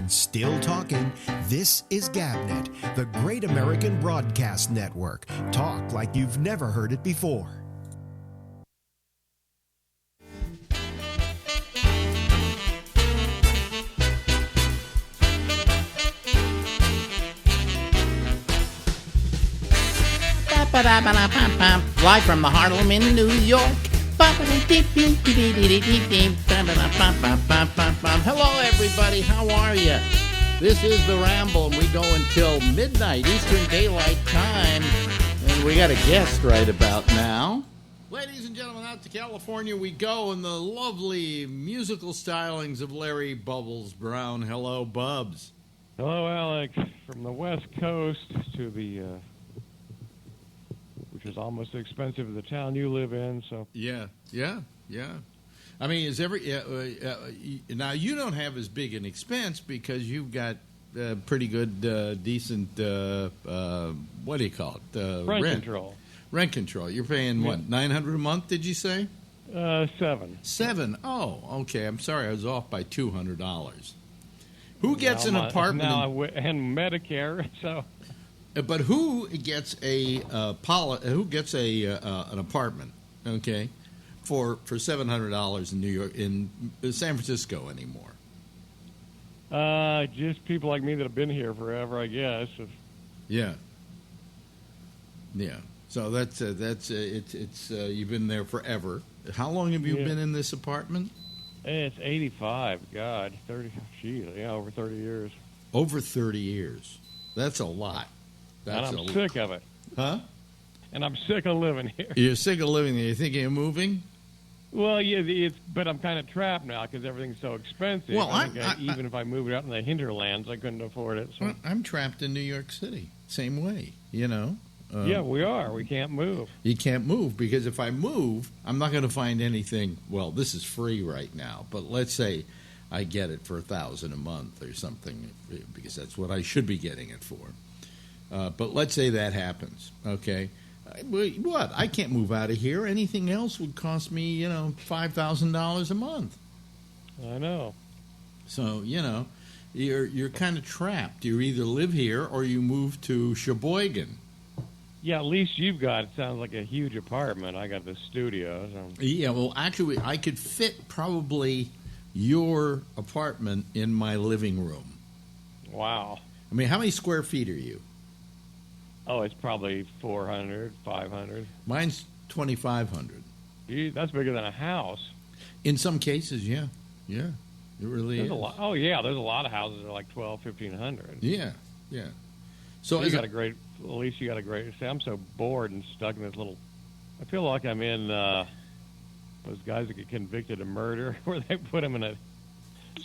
Still talking. This is GabNet, the Great American Broadcast Network. Talk like you've never heard it before. Live from the Harlem in New York. Hello, everybody. How are you? This is the Ramble, and we go until midnight Eastern Daylight Time. And we got a guest right about now. Ladies and gentlemen, out to California we go in the lovely musical stylings of Larry Bubbles Brown. Hello, Bubs. Hello, Alex. From the West Coast to the, which is almost as expensive as the town you live in. So yeah. I mean, is now you don't have as big an expense because you've got pretty good, decent. What do you call it? Rent control. Rent control. You're paying what, $900 a month? Did you say? $7. $7. Oh, okay. I'm sorry, I was off by $200. Who gets an apartment? And Medicare. So. But who gets an apartment? Okay, for $700 in New York, in San Francisco anymore? Just people like me that have been here forever, I guess. Yeah. So that's you've been there forever. How long have you been in this apartment? It's 85. God, 30. Geez, over 30 years. Over 30 years. That's a lot. And I'm sick of it. Huh? And I'm sick of living here. You're sick of living there. You thinking of moving? Well, yeah, but I'm kind of trapped now because everything's so expensive. Well, even if I moved out in the hinterlands, I couldn't afford it. So. Well, I'm trapped in New York City. Same way, you know. Yeah, we are. We can't move. You can't move because if I move, I'm not going to find anything. Well, this is free right now, but let's say I get it for $1,000 a month or something because that's what I should be getting it for. But let's say that happens, okay? What? I can't move out of here. Anything else would cost me, $5,000 a month. I know. So, you're kind of trapped. You either live here or you move to Sheboygan. Yeah, at least you've got, it sounds like a huge apartment. I got the studio. So. Yeah, well, actually, I could fit probably your apartment in my living room. Wow. I mean, how many square feet are you? Oh, it's probably 400, 500. Mine's 2,500. Gee, that's bigger than a house. In some cases, yeah. It really is. A lot. Oh, yeah, there's a lot of houses that are like 1,200, 1,500. Yeah. So at least you got a great, see, I'm so bored and stuck in this little, I feel like I'm in those guys that get convicted of murder where they put them in a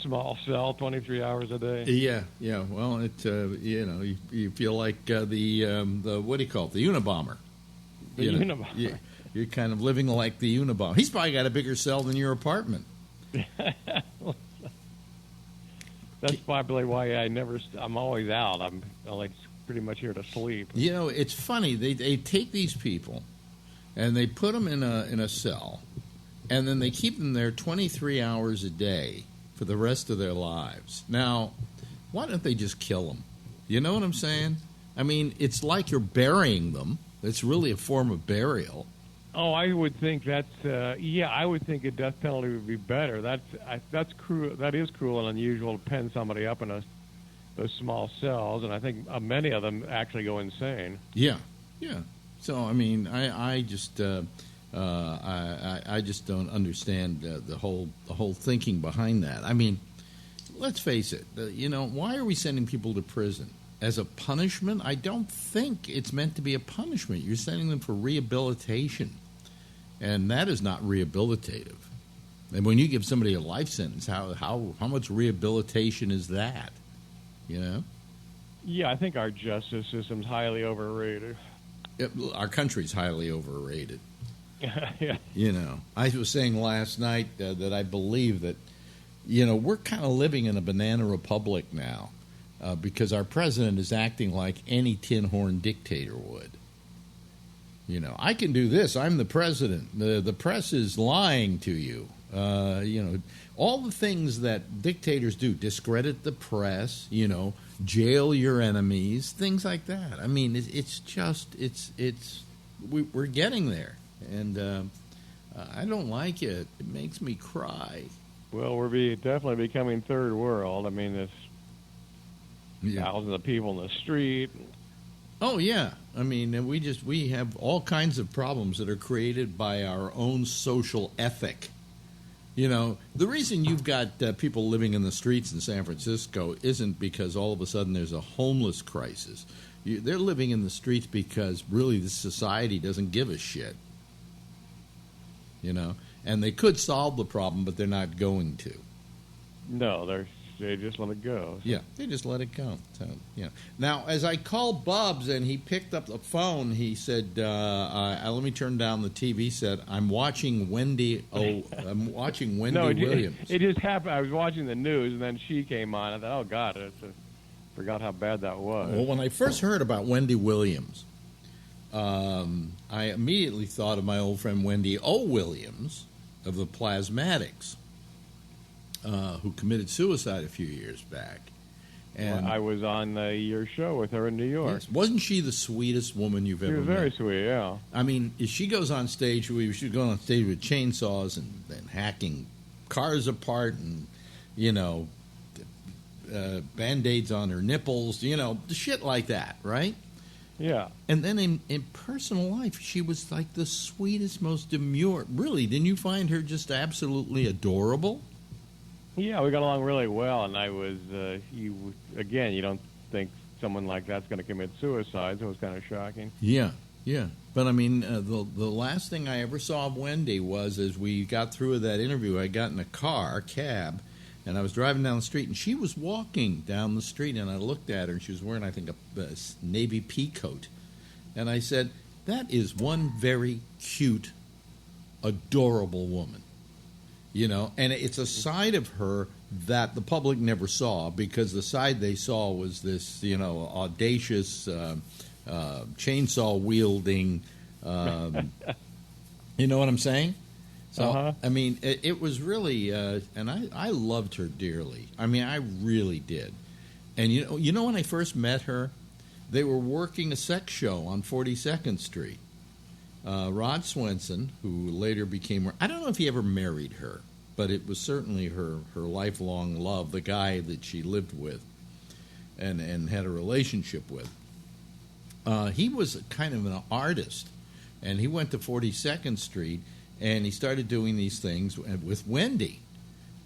small cell 23 hours a day. Yeah. Well, it you feel like the what do you call it? The Unabomber. The Unabomber. You're kind of living like the Unabomber. He's probably got a bigger cell than your apartment. That's probably why I'm always out. I'm like pretty much here to sleep. It's funny. They take these people and they put them in a cell, and then they keep them there 23 hours a day for the rest of their lives. Now, why don't they just kill them? You know what I'm saying? I mean, it's like you're burying them. It's really a form of burial. Oh, I would think that's I would think a death penalty would be better. That's cruel. That is cruel and unusual to pen somebody up in those small cells, and I think many of them actually go insane. Yeah. So I mean, I just I just don't understand the whole thinking behind that. I mean, let's face it. Why are we sending people to prison? As a punishment? I don't think it's meant to be a punishment. You're sending them for rehabilitation, and that is not rehabilitative. And when you give somebody a life sentence, how much rehabilitation is that? Yeah, I think our justice system's highly overrated. Our country's highly overrated. Yeah. I was saying last night that I believe that, we're kind of living in a banana republic now. Because our president is acting like any tin horn dictator would. I can do this. I'm the president. The press is lying to you. All the things that dictators do, discredit the press, jail your enemies, things like that. I mean, we're getting there, and I don't like it. It makes me cry. Well, we're definitely becoming third world. I mean, there's thousands of people in the street. Oh yeah, I mean, we have all kinds of problems that are created by our own social ethic. The reason you've got people living in the streets in San Francisco isn't because all of a sudden there's a homeless crisis. They're living in the streets because really the society doesn't give a shit. And they could solve the problem, but they're not going to. No, they just let it go. So. Yeah, they just let it go. So, Now, as I called Bubs and he picked up the phone, he said, "Let me turn down the TV set. I'm watching Wendy. I'm watching Wendy Williams." It just happened. I was watching the news, and then she came on. I thought, "Oh God, I forgot how bad that was." Well, when I first heard about Wendy Williams, I immediately thought of my old friend Wendy O. Williams of the Plasmatics. Who committed suicide a few years back. And I was on your show with her in New York. Yes. Wasn't she the sweetest woman you've ever met? She was very sweet, yeah. I mean, if she goes on stage, she was going on stage with chainsaws and hacking cars apart and, Band-Aids on her nipples, shit like that, right? Yeah. And then in personal life, she was like the sweetest, most demure. Really, didn't you find her just absolutely adorable? Yeah, we got along really well, and I was, you don't think someone like that's going to commit suicide, so it was kind of shocking. Yeah. But, I mean, the last thing I ever saw of Wendy was as we got through with that interview, I got in a cab, and I was driving down the street, and she was walking down the street, and I looked at her, and she was wearing, I think, a navy pea coat. And I said, that is one very cute, adorable woman. And it's a side of her that the public never saw because the side they saw was this, audacious, chainsaw-wielding, you know what I'm saying? So, I mean, it was really, and I loved her dearly. I mean, I really did. And, when I first met her, they were working a sex show on 42nd Street. Rod Swenson, who later became, I don't know if he ever married her, but it was certainly her lifelong love, the guy that she lived with and had a relationship with. He was kind of an artist, and he went to 42nd Street, and he started doing these things with Wendy,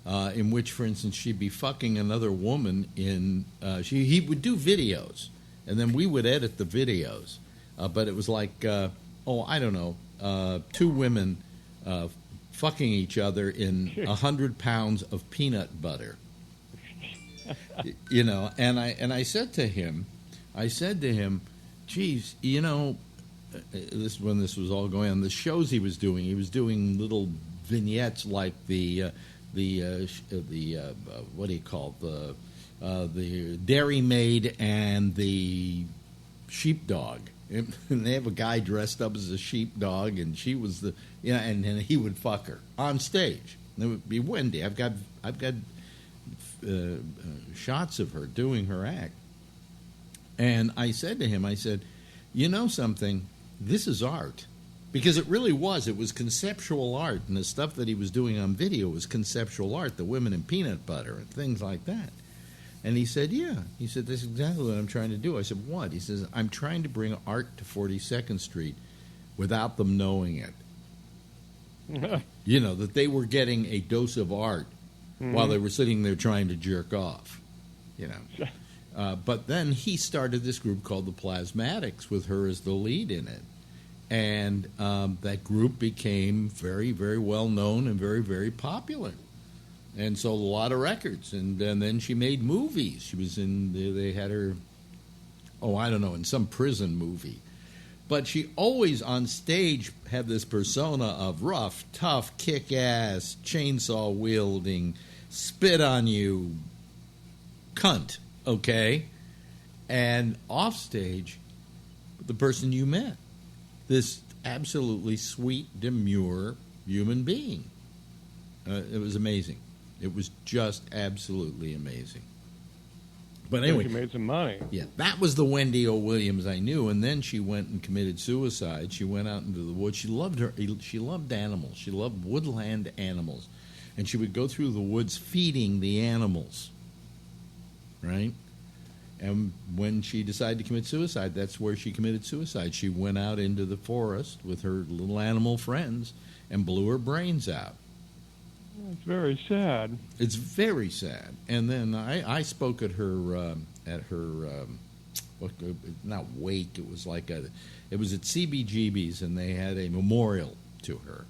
in which, for instance, she'd be fucking another woman he would do videos, and then we would edit the videos, but it was like, I don't know, two women fucking each other in 100 pounds of peanut butter. And I said to him, geez, this when this was all going on, the shows he was doing little vignettes like the what do you call it, the Dairy Maid and the Sheepdog. And they have a guy dressed up as a sheepdog, and she was and he would fuck her on stage. And it would be Wendy. I've got shots of her doing her act. And I said to him, you know something? This is art. Because it really was. It was conceptual art, and the stuff that he was doing on video was conceptual art, the women in peanut butter and things like that. And he said, yeah. He said, that's exactly what I'm trying to do. I said, what? He says, I'm trying to bring art to 42nd Street without them knowing it. That they were getting a dose of art while they were sitting there trying to jerk off. But then he started this group called the Plasmatics with her as the lead in it. And that group became very, very well known and very, very popular. And sold a lot of records. And then she made movies. She was they had her, in some prison movie. But she always on stage had this persona of rough, tough, kick-ass, chainsaw-wielding, spit-on-you cunt, okay? And off stage, the person you met, this absolutely sweet, demure human being. It was amazing. It was just absolutely amazing. But anyway, she made some money. Yeah, that was the Wendy O. Williams I knew, and then she went and committed suicide. She went out into the woods. She loved animals. She loved woodland animals, and she would go through the woods feeding the animals. Right? And when she decided to commit suicide, that's where she committed suicide. She went out into the forest with her little animal friends and blew her brains out. It's very sad. It's very sad. And then I spoke at her not wake. It was it was at CBGB's, and they had a memorial to her,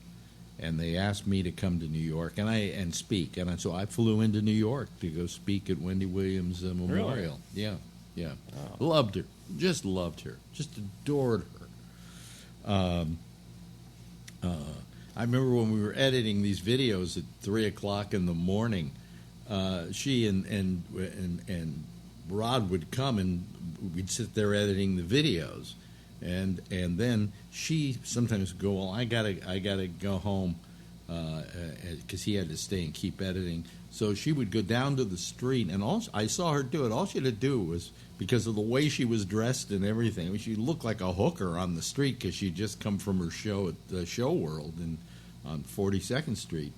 and they asked me to come to New York and speak, and so I flew into New York to go speak at Wendy Williams' memorial. Really? Yeah. Wow. Loved her, just adored her. I remember when we were editing these videos at 3:00 in the morning. She and Rod would come, and we'd sit there editing the videos, and then she sometimes would go, well, I gotta go home, because he had to stay and keep editing. So she would go down to the street, and I saw her do it. All she had to do was, because of the way she was dressed and everything, I mean, she looked like a hooker on the street because she'd just come from her show at the Show World on 42nd Street.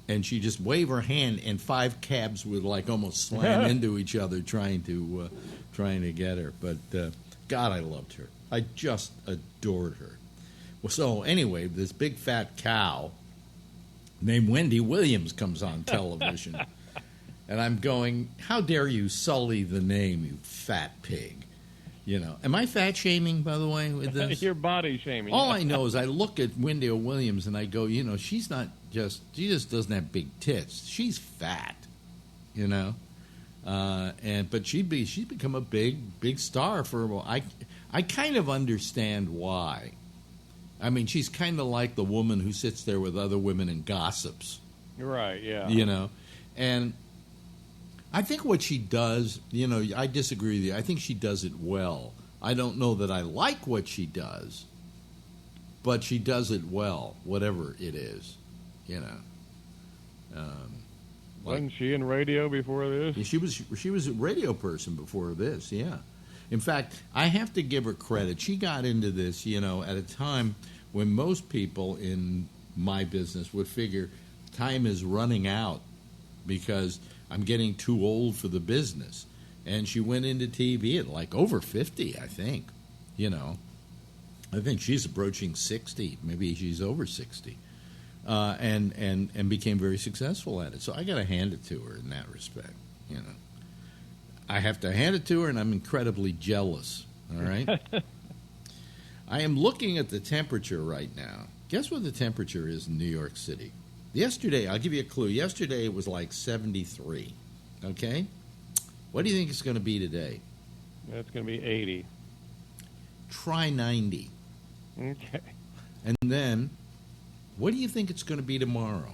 And she just wave her hand, and 5 cabs would almost slam into each other trying to get her. But God, I loved her. I just adored her. Well, so anyway, this big fat cow named Wendy Williams comes on television, and I'm going, how dare you sully the name, you fat pig? Am I fat shaming, by the way, with this? You're body shaming. All I know is I look at Wendy O. Williams and I go, she just doesn't have big tits. She's fat, but she's become a big star for a while. I kind of understand why. I mean, she's kind of like the woman who sits there with other women and gossips. Right, yeah. And I think what she does, I disagree with you. I think she does it well. I don't know that I like what she does, but she does it well, whatever it is, Wasn't she in radio before this? Yeah, she was a radio person before this, yeah. In fact, I have to give her credit. She got into this, at a time when most people in my business would figure time is running out because I'm getting too old for the business. And she went into TV at over 50, I think. I think she's approaching 60. Maybe she's over 60. And became very successful at it. So I got to hand it to her in that respect, I have to hand it to her, and I'm incredibly jealous, all right? I am looking at the temperature right now. Guess what the temperature is in New York City? Yesterday, I'll give you a clue. Yesterday it was 73, okay? What do you think it's going to be today? It's going to be 80. Try 90. Okay. And then, what do you think it's going to be tomorrow?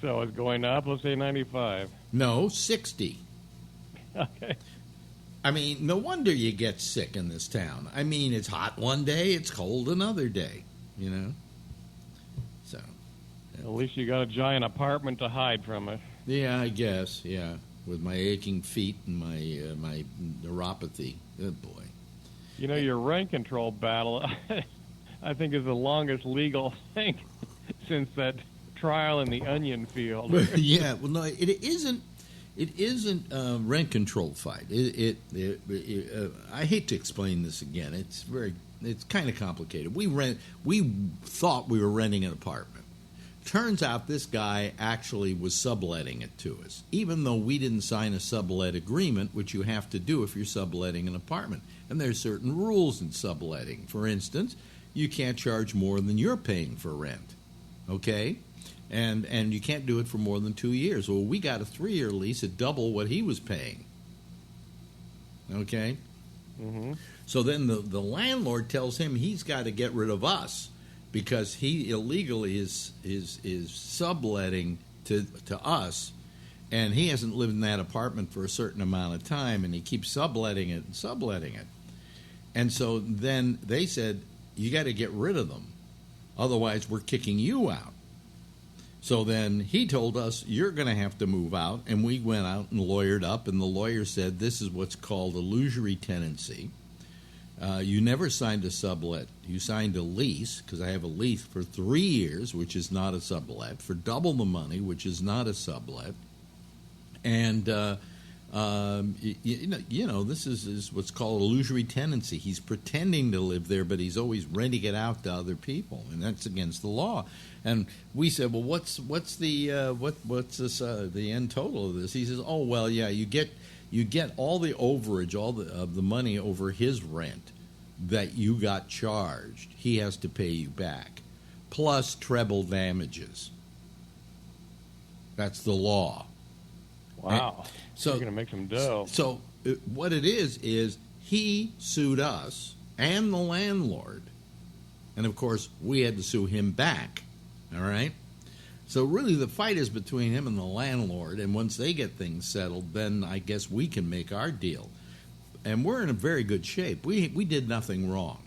So it's going up, let's say 95. No, 60. Okay. I mean, no wonder you get sick in this town. I mean, it's hot one day, it's cold another day, So. At least you got a giant apartment to hide from it. Yeah, I guess, yeah. With my aching feet and my neuropathy. Good boy. Your rent control battle, I think, is the longest legal thing since that trial in the onion field. Yeah, well, no, it isn't. It isn't a rent control fight. I hate to explain this again. It's kind of complicated. We thought we were renting an apartment. Turns out this guy actually was subletting it to us, even though we didn't sign a sublet agreement, which you have to do if you're subletting an apartment. And there's certain rules in subletting. For instance, you can't charge more than you're paying for rent. Okay? And you can't do it for more than 2 years. Well, we got a 3-year lease at double what he was paying. Okay? Mm-hmm. So then the landlord tells him he's got to get rid of us because he illegally is subletting to us, and he hasn't lived in that apartment for a certain amount of time, and he keeps subletting it. And so then they said, you got to get rid of them. Otherwise, we're kicking you out. So then he told us, you're going to have to move out. And we went out and lawyered up, and the lawyer said, this is what's called illusory tenancy. You never signed a sublet. You signed a lease, because I have a lease for 3 years, which is not a sublet, for double the money, which is not a sublet. And, this is what's called illusory tenancy. He's pretending to live there, but he's always renting it out to other people, and that's against the law. And we said, well, what's the end total of this? He says, oh, well, yeah, you get all the overage, of the money over his rent that you got charged. He has to pay you back, plus treble damages. That's the law. Wow. And so you're going to make some dough. So what it is he sued us and the landlord, and of course we had to sue him back. All right? So really the fight is between him and the landlord, and once they get things settled, then I guess we can make our deal. And we're in a very good shape. We did nothing wrong.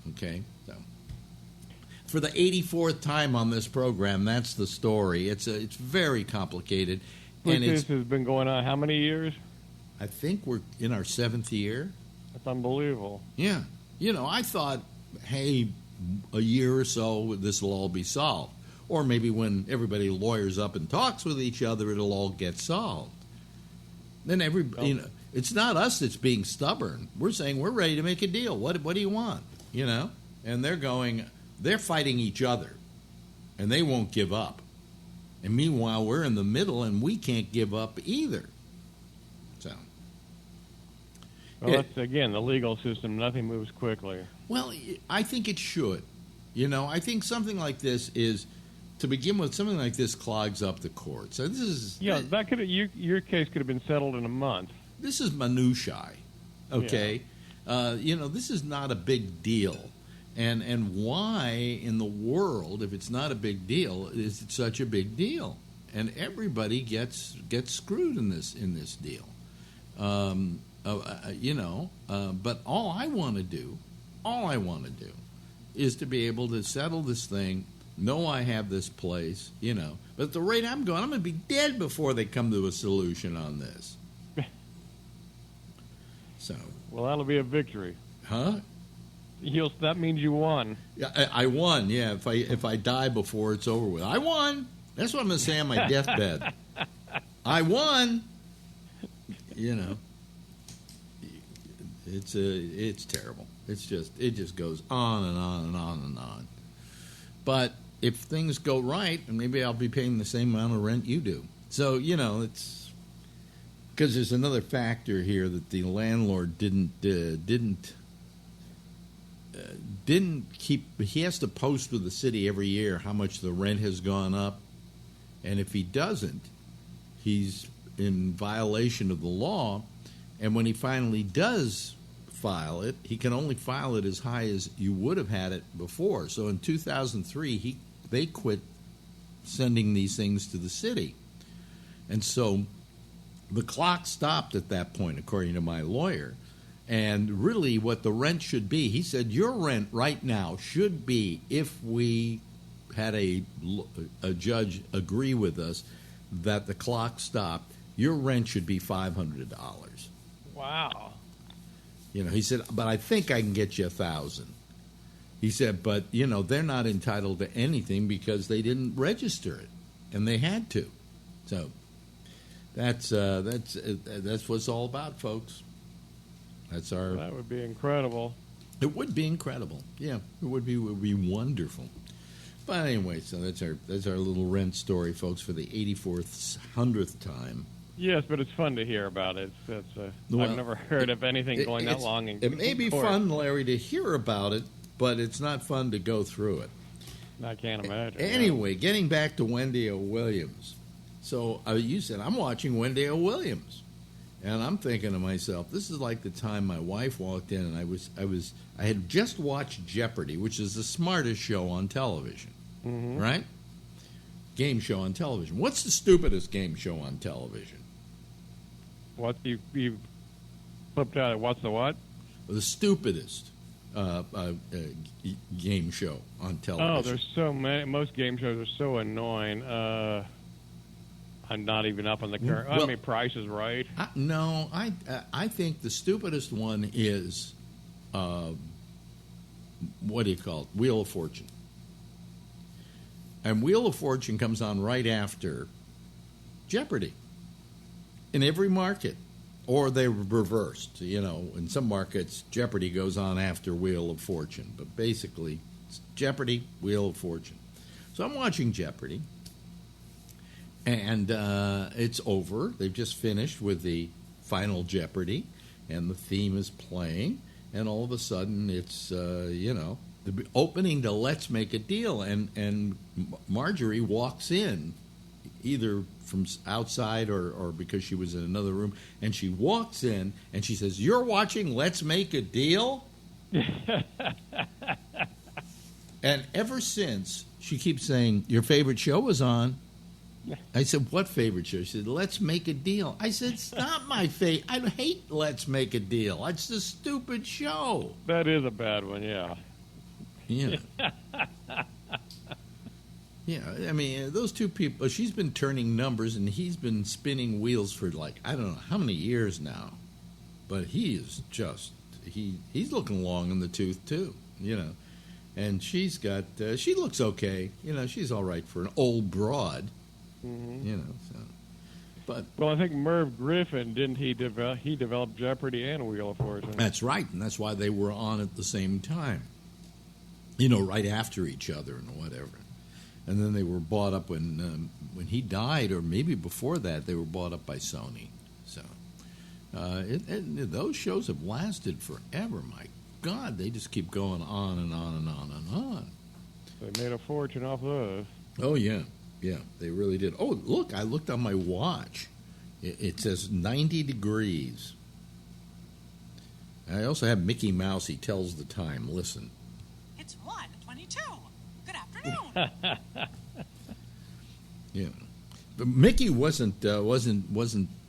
Okay? So for the 84th time on this program, that's the story. It's very complicated. And this has been going on how many years? I think we're in our 7th year. That's unbelievable. Yeah. I thought, hey, a year or so, this will all be solved. Or maybe when everybody lawyers up and talks with each other, it'll all get solved. Then it's not us that's being stubborn. We're saying we're ready to make a deal. What do you want? And they're fighting each other, and they won't give up. And meanwhile, we're in the middle, and we can't give up either. So, well, that's again the legal system. Nothing moves quickly. Well, I think it should. I think something like this is. To begin with, something like this clogs up the courts. So this is that could your case could have been settled in a month. This is minutiae, okay? Yeah. This is not a big deal, and why in the world, if it's not a big deal, is it such a big deal? And everybody gets screwed in this deal, But all I want to do is to be able to settle this thing. Know I have this place, But at the rate I'm going to be dead before they come to a solution on this. So. Well, that'll be a victory. Huh? That means you won. Yeah, I won. Yeah, if I die before it's over with, I won. That's what I'm going to say on my deathbed. I won. It's terrible. It just goes on and on and on and on. But if things go right, maybe I'll be paying the same amount of rent you do. So, it's because there's another factor here that the landlord didn't keep. He has to post with the city every year how much the rent has gone up, and if he doesn't, he's in violation of the law. And when he finally does file it, he can only file it as high as you would have had it before. So in 2003, they quit sending these things to the city. And so the clock stopped at that point, according to my lawyer. And really what the rent should be, he said, your rent right now should be, if we had a judge agree with us that the clock stopped, your rent should be $500. Wow. He said, but I think I can get you $1,000. He said, but, they're not entitled to anything because they didn't register it, and they had to. So that's what it's all about, folks. That would be incredible. It would be incredible. Yeah, it would be wonderful. But anyway, so that's our little rent story, folks, for the 100th time. Yes, but it's fun to hear about it. I've never heard of anything going that long. It may be fun, Larry, to hear about it, but it's not fun to go through it. I can't imagine. Anyway, getting back to Wendy O. Williams. So you said, I'm watching Wendy O. Williams. And I'm thinking to myself, this is like the time my wife walked in, and I had just watched Jeopardy, which is the smartest show on television, right? Game show on television. What's the stupidest game show on television? What you flipped out? What's the what? The stupidest. game show on television. Oh, there's so many. Most game shows are so annoying. I'm not even up on the current. Well, I mean, Price is Right. No, I think the stupidest one is, what do you call it? Wheel of Fortune. And Wheel of Fortune comes on right after Jeopardy in every market. Or they're reversed. In some markets, Jeopardy goes on after Wheel of Fortune. But basically, it's Jeopardy, Wheel of Fortune. So I'm watching Jeopardy. And it's over. They've just finished with the final Jeopardy. And the theme is playing. And all of a sudden, it's, the opening to Let's Make a Deal. And Marjorie walks in, either from outside or because she was in another room. And she walks in and she says, "You're watching Let's Make a Deal?" And ever since, she keeps saying, "Your favorite show was on." I said, "What favorite show?" She said, "Let's Make a Deal." I said, "It's not my favorite. I hate Let's Make a Deal. It's a stupid show." That is a bad one, yeah. Yeah. Yeah, I mean, those two people, she's been turning numbers and he's been spinning wheels for I don't know how many years now. But he is just, he's looking long in the tooth too, And she's got, she looks okay. She's all right for an old broad, so. But, well, I think Merv Griffin, didn't he developed Jeopardy and Wheel of Fortune? That's right, and that's why they were on at the same time. Right after each other and whatever. And then they were bought up when he died, or maybe before that, they were bought up by Sony. So those shows have lasted forever. My God, they just keep going on and on and on and on. They made a fortune off those. Oh, yeah. Yeah, they really did. Oh, look, I looked on my watch. It says 90 degrees. I also have Mickey Mouse. He tells the time. Listen. It's 1:22. Good afternoon. Yeah, but Mickey wasn't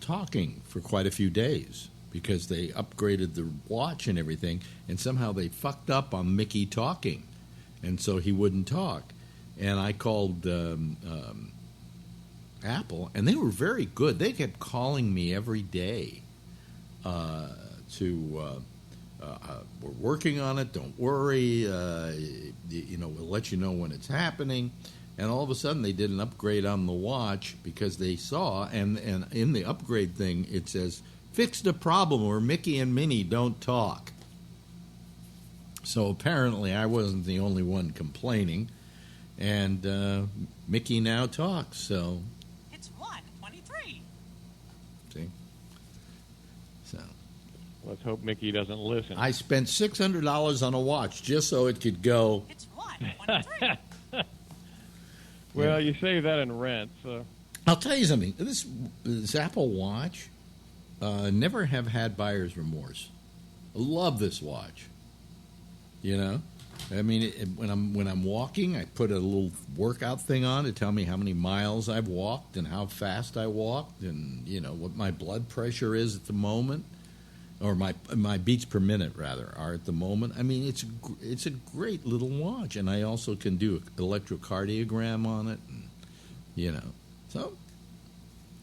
talking for quite a few days because they upgraded the watch and everything, and somehow they fucked up on Mickey talking, and so he wouldn't talk. And I called Apple, and they were very good. They kept calling me every day we're working on it. Don't worry. We'll let you know when it's happening. And all of a sudden, they did an upgrade on the watch because they saw, and in the upgrade thing, it says, "Fixed a problem where Mickey and Minnie don't talk." So apparently, I wasn't the only one complaining, and Mickey now talks. So it's 1:23. See, so. Let's hope Mickey doesn't listen. I spent $600 on a watch just so it could go. It's 1:23. Well, you save that in rent. So I'll tell you something. This Apple Watch never have had buyer's remorse. I love this watch. I mean, when I'm walking, I put a little workout thing on to tell me how many miles I've walked and how fast I walked, and what my blood pressure is at the moment. Or my beats per minute, rather, are at the moment. I mean, it's a great little watch, and I also can do an electrocardiogram on it, and, so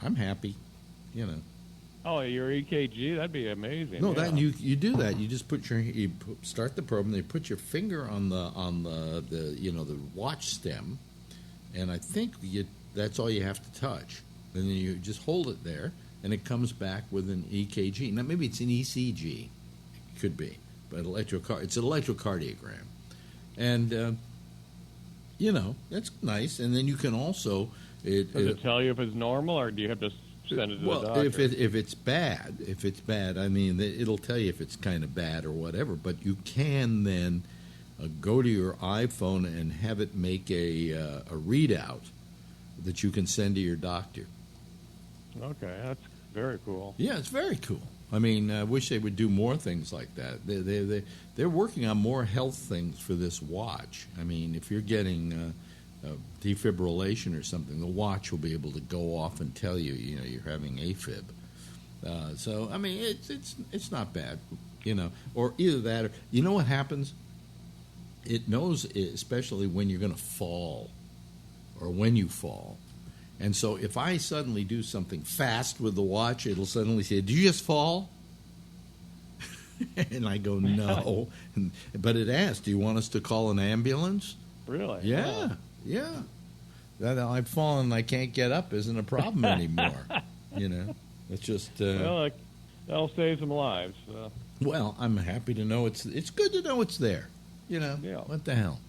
I'm happy, Oh, your EKG, that'd be amazing. No, yeah. that you do that. You just start the probe, and they put your finger on the the watch stem, and I think that's all you have to touch, and then you just hold it there. And it comes back with an EKG. Now, maybe it's an ECG. It could be. But it's an electrocardiogram. And, that's nice. And then you can also... Does it tell you if it's normal, or do you have to send it to the doctor? Well, if it's bad, I mean, it'll tell you if it's kind of bad or whatever. But you can then go to your iPhone and have it make a readout that you can send to your doctor. Okay, that's very cool. Yeah, it's very cool. I mean, I wish they would do more things like that. They're working on more health things for this watch. I mean, if you're getting defibrillation or something, the watch will be able to go off and tell you, you're having AFib. So, I mean, it's not bad. or either that or you know what happens. It knows, especially when you're going to fall, or when you fall. And so if I suddenly do something fast with the watch, it'll suddenly say, "Did you just fall?" And I go, "No." But it asks, "Do you want us to call an ambulance?" Really? Yeah, yeah. That I've fallen and I can't get up isn't a problem anymore. It's just. Well, that'll save some lives. Well, I'm happy to know it's good to know it's there. Yeah. What the hell?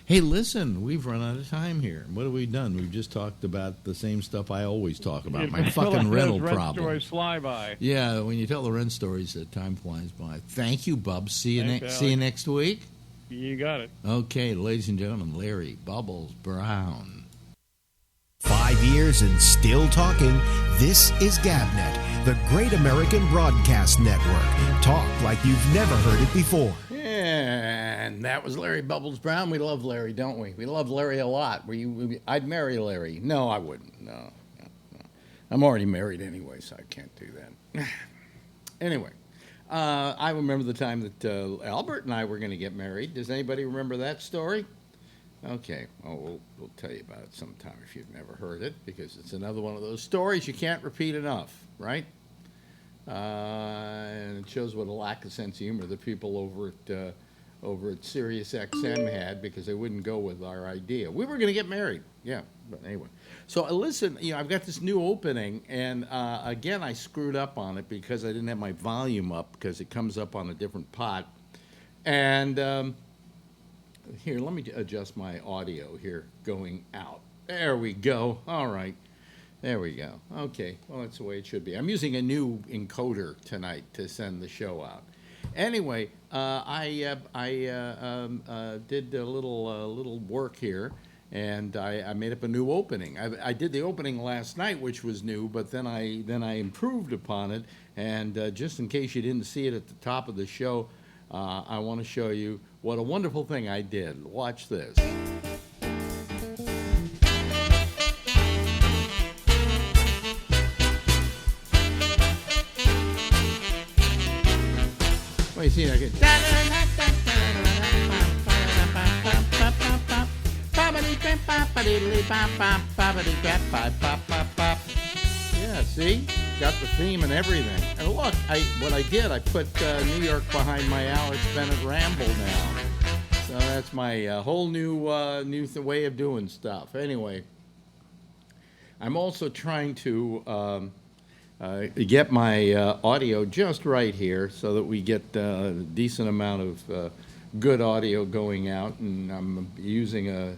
Hey, listen, we've run out of time here. What have we done? We've just talked about the same stuff I always talk about, my fucking rental rent problem. stories fly by. Yeah, when you tell the rent stories, time flies by. Thank you, Bub. See you next week. You got it. Okay, ladies and gentlemen, Larry Bubbles Brown. 5 years and still talking. This is GabNet, the Great American Broadcast Network. Talk like you've never heard it before. And that was Larry Bubbles Brown. We love Larry, don't we? We love Larry a lot. I'd marry Larry. No, I wouldn't. No. I'm already married anyway, so I can't do that. Anyway, I remember the time that Albert and I were going to get married. Does anybody remember that story? Okay. Oh, we'll tell you about it sometime if you've never heard it, because it's another one of those stories you can't repeat enough, right? And it shows what a lack of sense of humor the people over at Sirius XM had, because they wouldn't go with our idea. We were going to get married, yeah. But anyway, so listen, I've got this new opening, and again, I screwed up on it because I didn't have my volume up, because it comes up on a different pot. And here, let me adjust my audio here going out. There we go. All right. There we go. Okay. Well, that's the way it should be. I'm using a new encoder tonight to send the show out. Anyway, I did a little work here, and I made up a new opening. I did the opening last night, which was new, but then I improved upon it. And just in case you didn't see it at the top of the show, I want to show you what a wonderful thing I did. Watch this. Well, you see that? Yeah, see? Got the theme and everything. And look, what I did, I put New York behind my Alex Bennett Ramble now. So that's my whole new way of doing stuff. Anyway, I'm also trying to get my audio just right here so that we get a decent amount of good audio going out. And I'm using a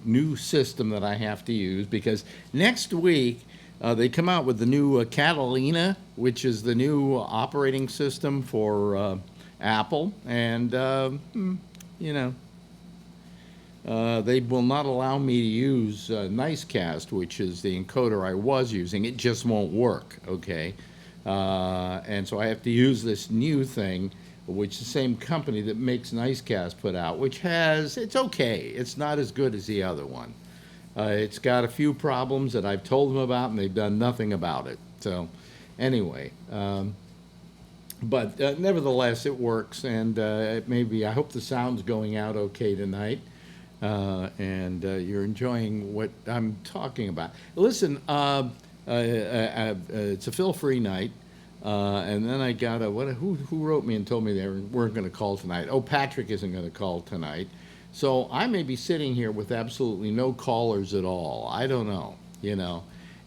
new system that I have to use, because next week they come out with the new Catalina, which is the new operating system for Apple. And, they will not allow me to use Nicecast, which is the encoder I was using. It just won't work, okay? And so I have to use this new thing, which the same company that makes Nicecast put out, it's okay. It's not as good as the other one. It's got a few problems that I've told them about, and they've done nothing about it. So anyway, but nevertheless, it works, and I hope the sound's going out okay tonight. And you're enjoying what I'm talking about. Listen, it's a feel-free night, and then I got who wrote me and told me they weren't going to call tonight. Oh, Patrick isn't going to call tonight, so I may be sitting here with absolutely no callers at all. I don't know,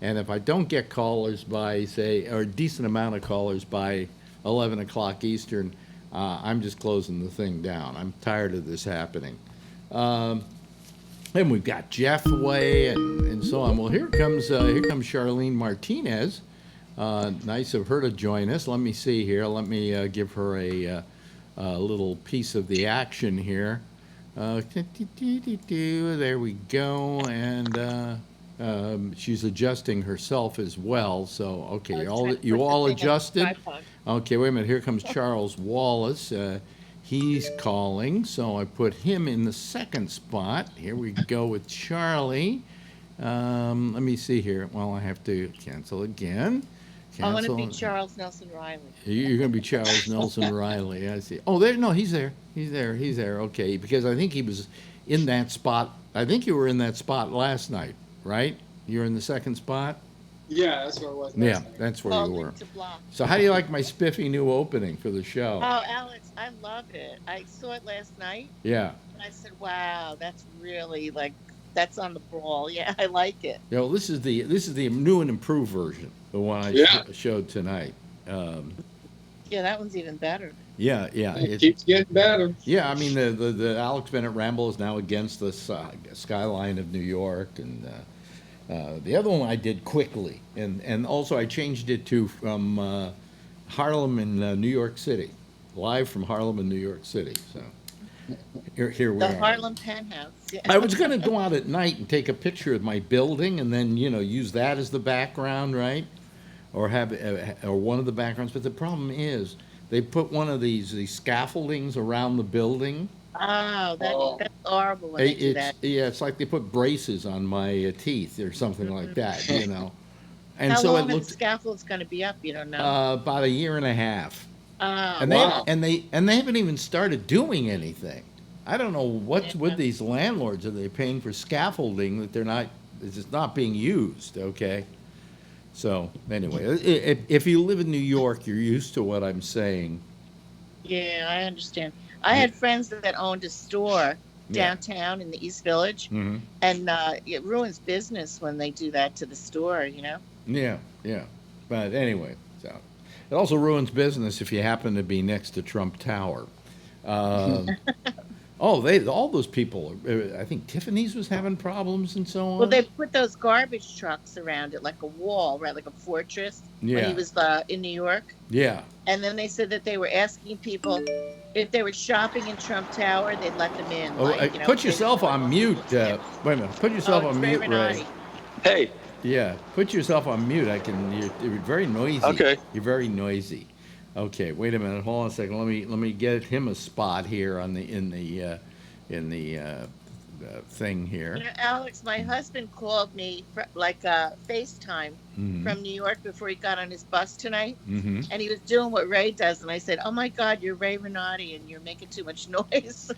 and if I don't get callers by, say, or a decent amount of callers by 11 o'clock Eastern, I'm just closing the thing down. I'm tired of this happening. And we've got Jeff away and so on. Well, here comes Charlene Martinez. Nice of her to join us. Let me see here. Let me give her a little piece of the action here. There we go. And she's adjusting herself as well. So, okay, you all adjusted? Okay, wait a minute. Here comes Charles Wallace. He's calling, so I put him in the second spot. Here we go with Charlie. Let me see here. Well, I have to cancel again. I want to be Cancel. Charles Nelson Riley. You're going to be Charles Nelson Riley. I see. Oh, there. No, he's there. He's there. He's there. Okay, because I think he was in that spot. I think you were in that spot last night, right? You're in the second spot. Yeah, that's where I was. Yeah, Last night. that's where Oh, you were. Link to Block. So, how do you like my spiffy new opening for the show? Oh, Alex, I love it. I saw it last night, Yeah. and I said, "Wow, that's really like that's on the ball." Yeah, I like it. You know, this is the new and improved version, the one I Yeah. showed tonight. Yeah, that one's even better. Yeah, yeah. It keeps getting better. Yeah, I mean the Alex Bennett Ramble is now against the skyline of New York, and the other one I did quickly, and also I changed it to from Harlem in New York City, live from Harlem in New York City. So here we The are. Harlem Penthouse. Yeah. I was going to go out at night and take a picture of my building, and then use that as the background, right? Or have or one of the backgrounds. But the problem is they put one of these scaffoldings around the building. Oh, that's horrible when they do It's that. yeah, it's like they put braces on my teeth or something like that, And How so long it are the looked scaffolds going to be up? You don't know. about a year and a half, Oh, and Wow. they haven't even started doing anything. I don't know what's Yeah. with these landlords. Are they paying for scaffolding that they're not? It's just not being used. Okay. So anyway, if you live in New York, you're used to what I'm saying. yeah, I understand. I had friends that owned a store Yeah. downtown in the East Village, Hmm. and it ruins business when they do that to the store. Yeah, yeah. But anyway, so it also ruins business if you happen to be next to Trump Tower. Um, all those people. I think Tiffany's was having problems and so on. Well, they put those garbage trucks around it like a wall, right, like a fortress. When Yeah. he was in New York, Yeah. and then they said that they were asking people if they were shopping in Trump Tower, they'd let them in. Oh, put yourself on mute. Wait a minute. Put yourself on mute, Ray. Renati. Hey, Yeah. Put yourself on mute. You're very noisy. Okay. You're very noisy. Okay. Wait a minute. Hold on a second. Let me get him a spot here in the thing here. Alex, my husband called me FaceTime from New York before he got on his bus tonight, Mm-hmm. and he was doing what Ray does, and I said, "Oh my God, you're Ray Renati, and you're making too much noise."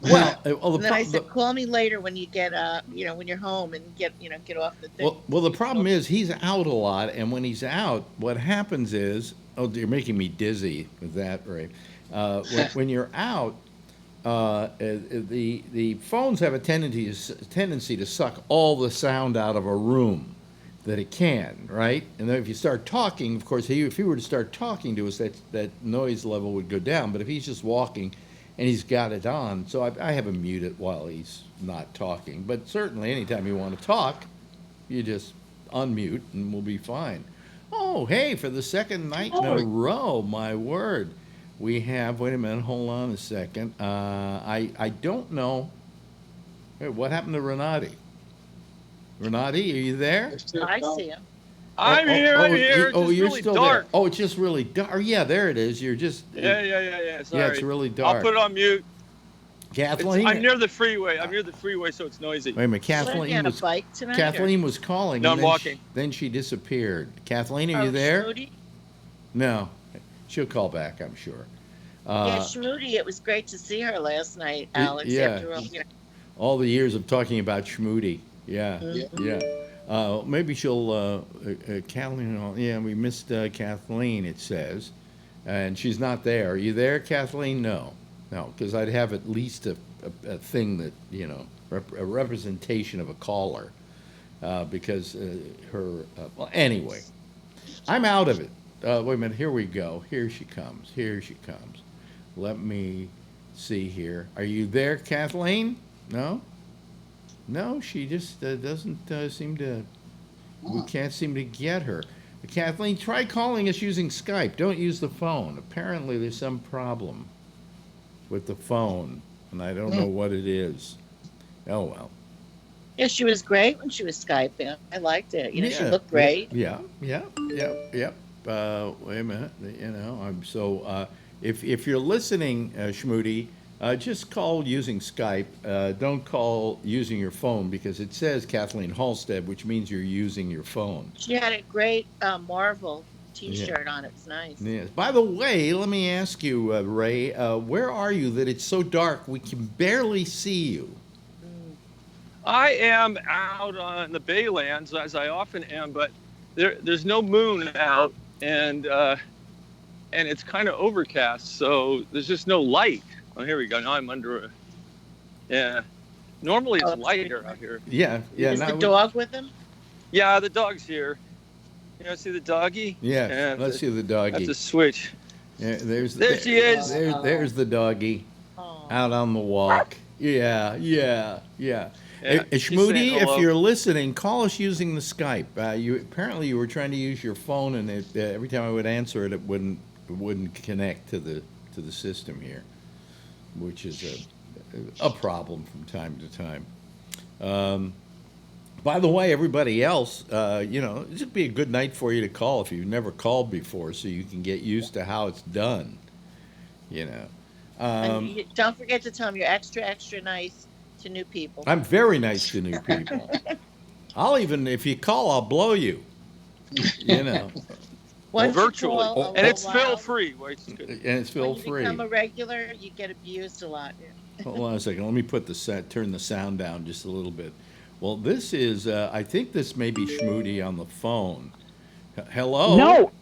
Well, And then I said, "Call me later when you get when you're home and get off the thing." well, the problem is he's out a lot, and when he's out, what happens is, you're making me dizzy with that, Ray. When you're out, the phones have a tendency to suck all the sound out of a room that it can, right? And then if you start talking, of course, if he were to start talking to us, that noise level would go down. But if he's just walking and he's got it on, so I have him muted while he's not talking. But certainly, anytime you want to talk, you just unmute and we'll be fine. Oh, hey, for the second night in a row, my word. We have, wait a minute, hold on a second. I don't know. Hey, what happened to Renati? Renati, are you there? I see him. I'm here. I'm here. It's just you're really still dark. there. Oh, it's just really dark. Oh, yeah, there it is. You're just. Yeah. Sorry. Yeah, it's really dark. I'll put it on mute. Kathleen? I'm near the freeway. So it's noisy. Wait a minute, What, are you on a bike tonight? Kathleen was calling. No, and I'm then walking. Then she disappeared. Kathleen, are you there? Shmoody? No. She'll call back, I'm sure. Yeah, Shmoody. It was great to see her last night, Alex. yeah. After all, All the years of talking about Schmoody. Yeah, yeah. Maybe she'll, Kathleen, yeah, we missed Kathleen, it says. And she's not there. Are you there, Kathleen? No, because I'd have at least a thing that, a representation of a caller. Because her, well, anyway, I'm out of it. Wait a minute, here we go. Here she comes. Let me see here. Are you there, Kathleen? No? No, she just doesn't seem to. We can't seem to get her. Kathleen, try calling us using Skype. Don't use the phone. Apparently, there's some problem with the phone, and I don't know what it is. Oh well. Yeah, she was great when she was Skyping. I liked it. She Yeah, looked great. Yeah. Wait a minute. I'm so. If you're listening, Schmoody, just call using Skype. Don't call using your phone because it says Kathleen Halstead, which means you're using your phone. She had a great Marvel T-shirt on. It's nice. Yes. By the way, let me ask you, Ray, where are you that it's so dark we can barely see you? I am out on the Baylands, as I often am, but there's no moon out, and it's kind of overcast, so there's just no light. Oh, here we go. Now I'm under a... Yeah. Normally it's lighter out here. Yeah. Is the dog with him? Yeah, the dog's here. You know, see the doggy? Yeah, let's see the doggy. That's a switch. Yeah, there she is. There's the doggy out on the walk. Yeah. Schmoody, if you're listening, call us using the Skype. Apparently you were trying to use your phone, and every time I would answer it, it wouldn't connect to the system here, which is a problem from time to time. By the way, everybody else, this would be a good night for you to call if you've never called before, so you can get used to how it's done. And don't forget to tell them you're extra, extra nice to new people. I'm very nice to new people. I'll even, if you call, I'll blow you. Virtually. And it's fill-free. And it's fill-free. When you become a regular, you get abused a lot. Hold on a second. Let me turn the sound down just a little bit. Well, this is, I think this may be Schmoody on the phone. Hello? No.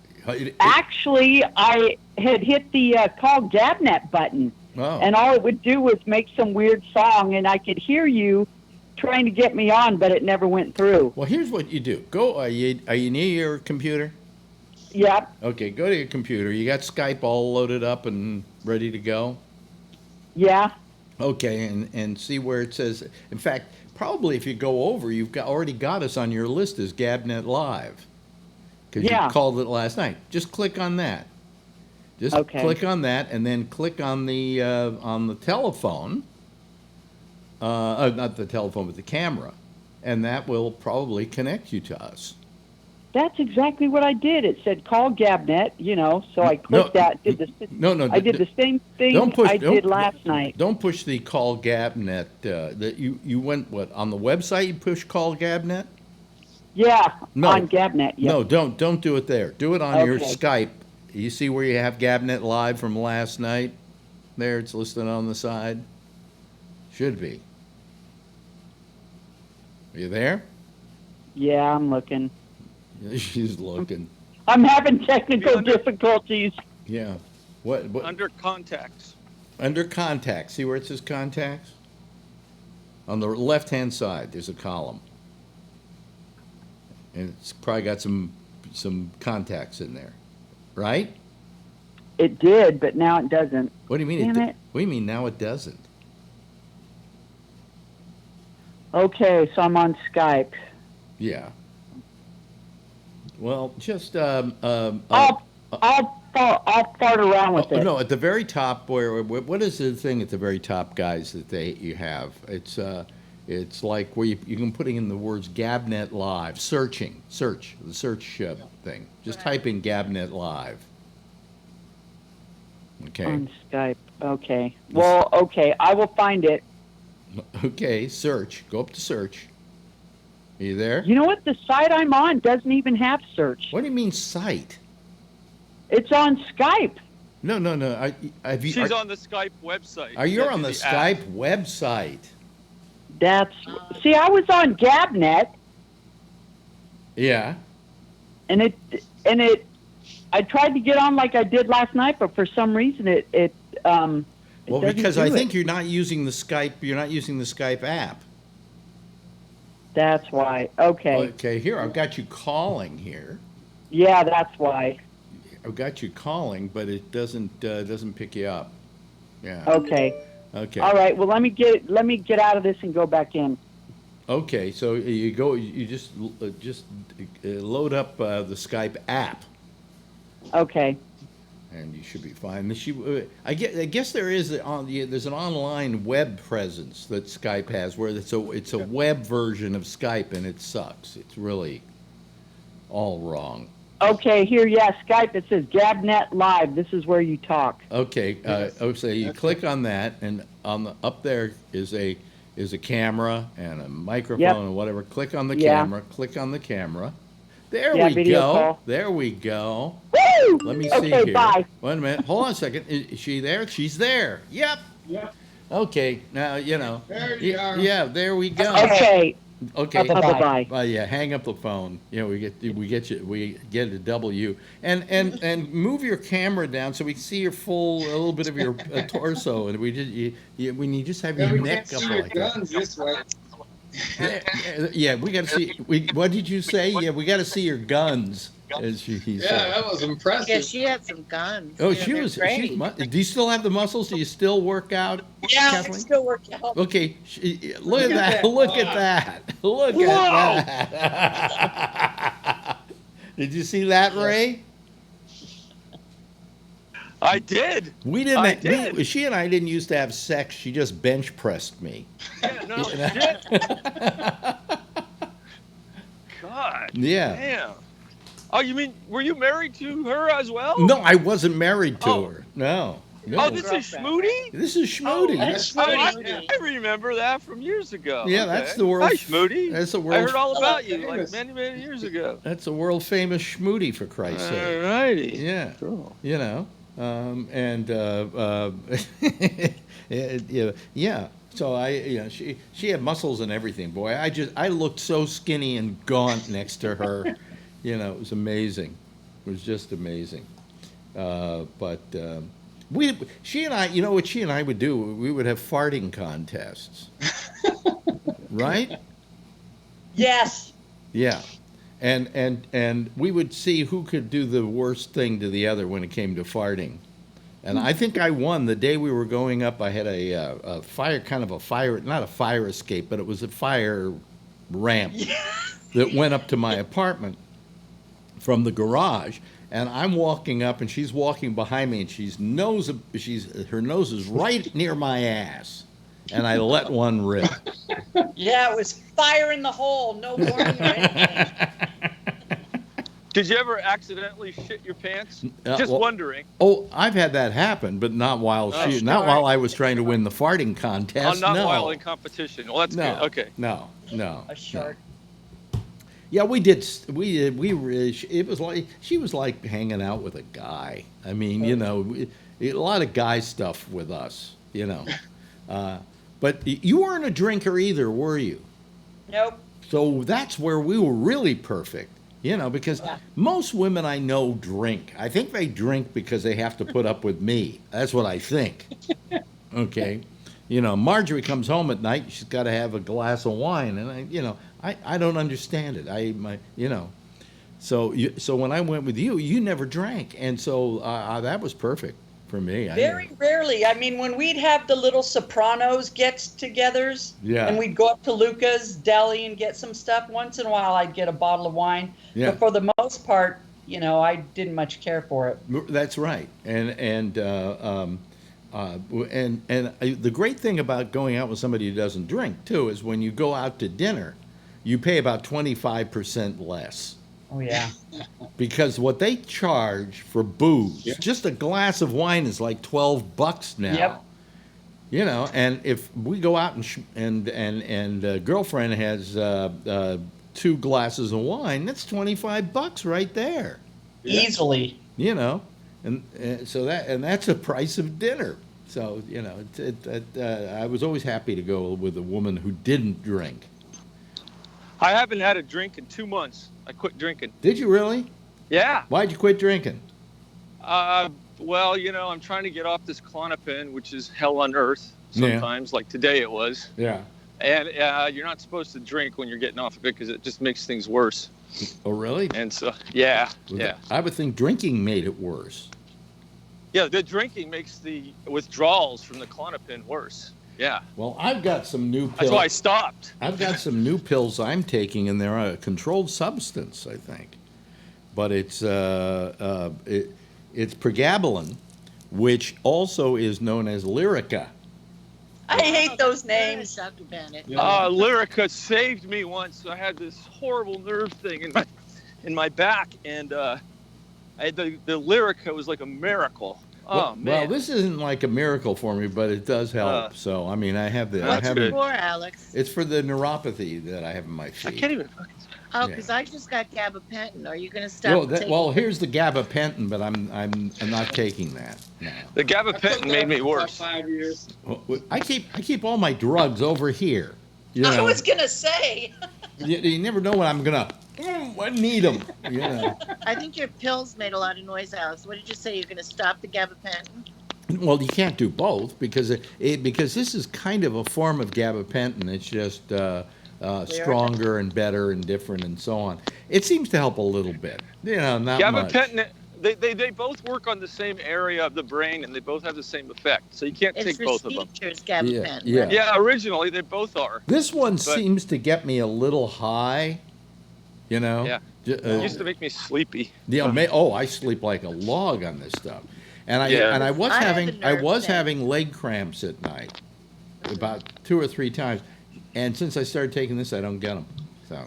Actually, I had hit the call Gabnet button. Oh. And all it would do was make some weird song, and I could hear you trying to get me on, but it never went through. Well, here's what you do. Are you near your computer? Yep. Okay, go to your computer. You got Skype all loaded up and ready to go? Yeah. Okay, and see where it says, in fact, probably if you go over, you've already got us on your list as Gabnet Live. Because you called it last night. Just click on that. Just click on that, and then click on the telephone. Not the telephone, but the camera. And that will probably connect you to us. That's exactly what I did. It said call Gabnet, so I clicked that. I did the same thing I did last night. Don't push the call Gabnet. That you went, on the website you push call Gabnet? Yeah, on Gabnet, yeah. No, don't do it there. Do it on your Skype. You see where you have Gabnet Live from last night? There, it's listed on the side. Should be. Are you there? Yeah, I'm looking. She's looking. I'm having technical difficulties. Yeah. What? Under contacts. Under contacts. See where it says contacts? On the left-hand side, there's a column. And it's probably got some contacts in there. Right? It did, but now it doesn't. What do you mean? Damn it. What do you mean now it doesn't? Okay, so I'm on Skype. Yeah. Well, just I'll fart around with it. No, at the very top, what is the thing at the very top, guys? You have it's like where you can put in the words Gabnet Live, search the search thing. Just type in Gabnet Live. Okay. On Skype. Okay. Well, okay, I will find it. Okay, search. Go up to search. Are you there? You know what? The site I'm on doesn't even have search. What do you mean site? It's on Skype. No. She's on the Skype website. Are you on the Skype website? See, I was on Gabnet. Yeah. And I tried to get on like I did last night, but for some reason it well, because I think you're not using the Skype app. That's why. Okay. Okay, here, I've got you calling here. Yeah, that's why. I've got you calling, but it doesn't pick you up. Yeah. Okay. Okay. All right. Well, let me get out of this and go back in. Okay, so you just load up the Skype app. Okay. And you should be fine. I guess there's an online web presence that Skype has where it's a web version of Skype, and it sucks. It's really all wrong. Okay, here, Skype. It says Gabnet Live. This is where you talk. Okay, so you click on that, and up there is a camera and a microphone and whatever. Click on the camera. Click on the camera. There Yeah, we video go. call. There we go. Woo! Let me see Okay, here. bye. Wait a minute. Hold on a second. Is she there? She's there. Yep. Yep. Okay. Now, you know. There you are. Yeah, there we go. Okay. Okay. Bye-bye. Yeah, hang up the phone. You know, we get a W. And move your camera down so we can see your a little bit of your torso. And when you just have Yeah, your we neck can't up see your like that. guns this way. Yeah, we got to see. What did you say? Yeah, we got to see your guns. As he Yeah, said. that was impressive. Yeah, she had some guns. Oh, Yeah, she they're was. great. Do you still have the muscles? Do you still work out? Yeah, Kathleen? it's still working out. Okay, look at that! Look at that! Look at that! Did you see that, Ray? I did. We didn't. I did. She and I didn't used to have sex. She just bench pressed me. Yeah, no shit. God. Yeah. Damn. Oh, you mean were you married to her as well? No, I wasn't married to Oh. her. No. Oh, this is Schmoody? This is Schmoody. That's I remember that from years ago. Yeah, Okay. that's the world. Hi, Schmoody. That's the I world. heard all about you famous. like many years ago. That's a world famous Schmoody, for Christ's sake. Alrighty. Yeah. Cool. You know, yeah. So she had muscles and everything. Boy, I looked so skinny and gaunt next to her. You know, it was amazing. It was just amazing. She and I, you know what she and I would do? We would have farting contests, right? Yes. Yeah. And we would see who could do the worst thing to the other when it came to farting. And I think I won the day we were going up. I had a fire, not a fire escape, but it was a fire ramp that went up to my apartment from the garage. And I'm walking up, and she's walking behind me, and her nose is right near my ass. And I let one rip. Yeah, it was fire in the hole. No warning or anything. Did you ever accidentally shit your pants? Just well, wondering. Oh, I've had that happen, but not while not while I was trying to win the farting contest. Not no. while in competition. Well, that's No. good. Okay. No. A shark. Yeah, we did. It was like she was like hanging out with a guy. I mean, you know, a lot of guy stuff with us. You know, but you weren't a drinker either, were you? Nope. So that's where we were really perfect. You know, because most women I know drink. I think they drink because they have to put up with me. That's what I think. Okay. You know, Marjorie comes home at night. She's got to have a glass of wine, and I don't understand it. So when I went with you, you never drank, and so that was perfect for me. Very rarely. I mean, when we'd have the little Sopranos gets-togethers, Yeah. and we'd go up to Luca's Deli and get some stuff. Once in a while, I'd get a bottle of wine. Yeah. But for the most part, I didn't much care for it. That's right, and the great thing about going out with somebody who doesn't drink too is when you go out to dinner, you pay about 25% less. Oh, yeah. Because what they charge for booze, just a glass of wine is like $12 now. Yep. You know, and if we go out and girlfriend has 2 glasses of wine, that's $25 right there. Easily. You know, and so that's the price of dinner. So I was always happy to go with a woman who didn't drink. I haven't had a drink in 2 months. I quit drinking. Did you really? Yeah. Why'd you quit drinking? Well, I'm trying to get off this Klonopin, which is hell on earth sometimes, like today it was. Yeah. And you're not supposed to drink when you're getting off of it because it just makes things worse. Oh, really? And so, yeah. I would think drinking made it worse. Yeah, the drinking makes the withdrawals from the Klonopin worse. Yeah. Well, I've got some new pills. That's why I stopped. I've got some new pills I'm taking, and they're a controlled substance, I think. But it's pregabalin, which also is known as Lyrica. I hate those names. Dr. Bennett. Lyrica saved me once. I had this horrible nerve thing in my back, and I had the Lyrica was like a miracle. Oh, man. Well, this isn't like a miracle for me, but it does help. So, I mean, I have the. What's it for, Alex? It's for the neuropathy that I have in my feet. I can't even. Oh, Yeah. because I just got gabapentin. Are you going to stop taking? Well, here's the gabapentin, but I'm not taking that. No. The gabapentin made me worse. 5 years. I keep all my drugs over here. You know, I was going to say. you never know when I'm gonna I need them. You know. I think your pills made a lot of noise, Alex. What did you say? You're going to stop the gabapentin? Well, you can't do both because because this is kind of a form of gabapentin. It's just stronger and better and different and so on. It seems to help a little bit. You know, not much. Gabapentin, they both work on the same area of the brain, and they both have the same effect. So you can't take both of them. It's gabapentin. Yeah. Right? Yeah, originally they both are. This one seems to get me a little high. You know. Yeah. It used to make me sleepy. Yeah. I sleep like a log on this stuff. And I was having leg cramps at night, about 2 or 3 times, and since I started taking this, I don't get them. So,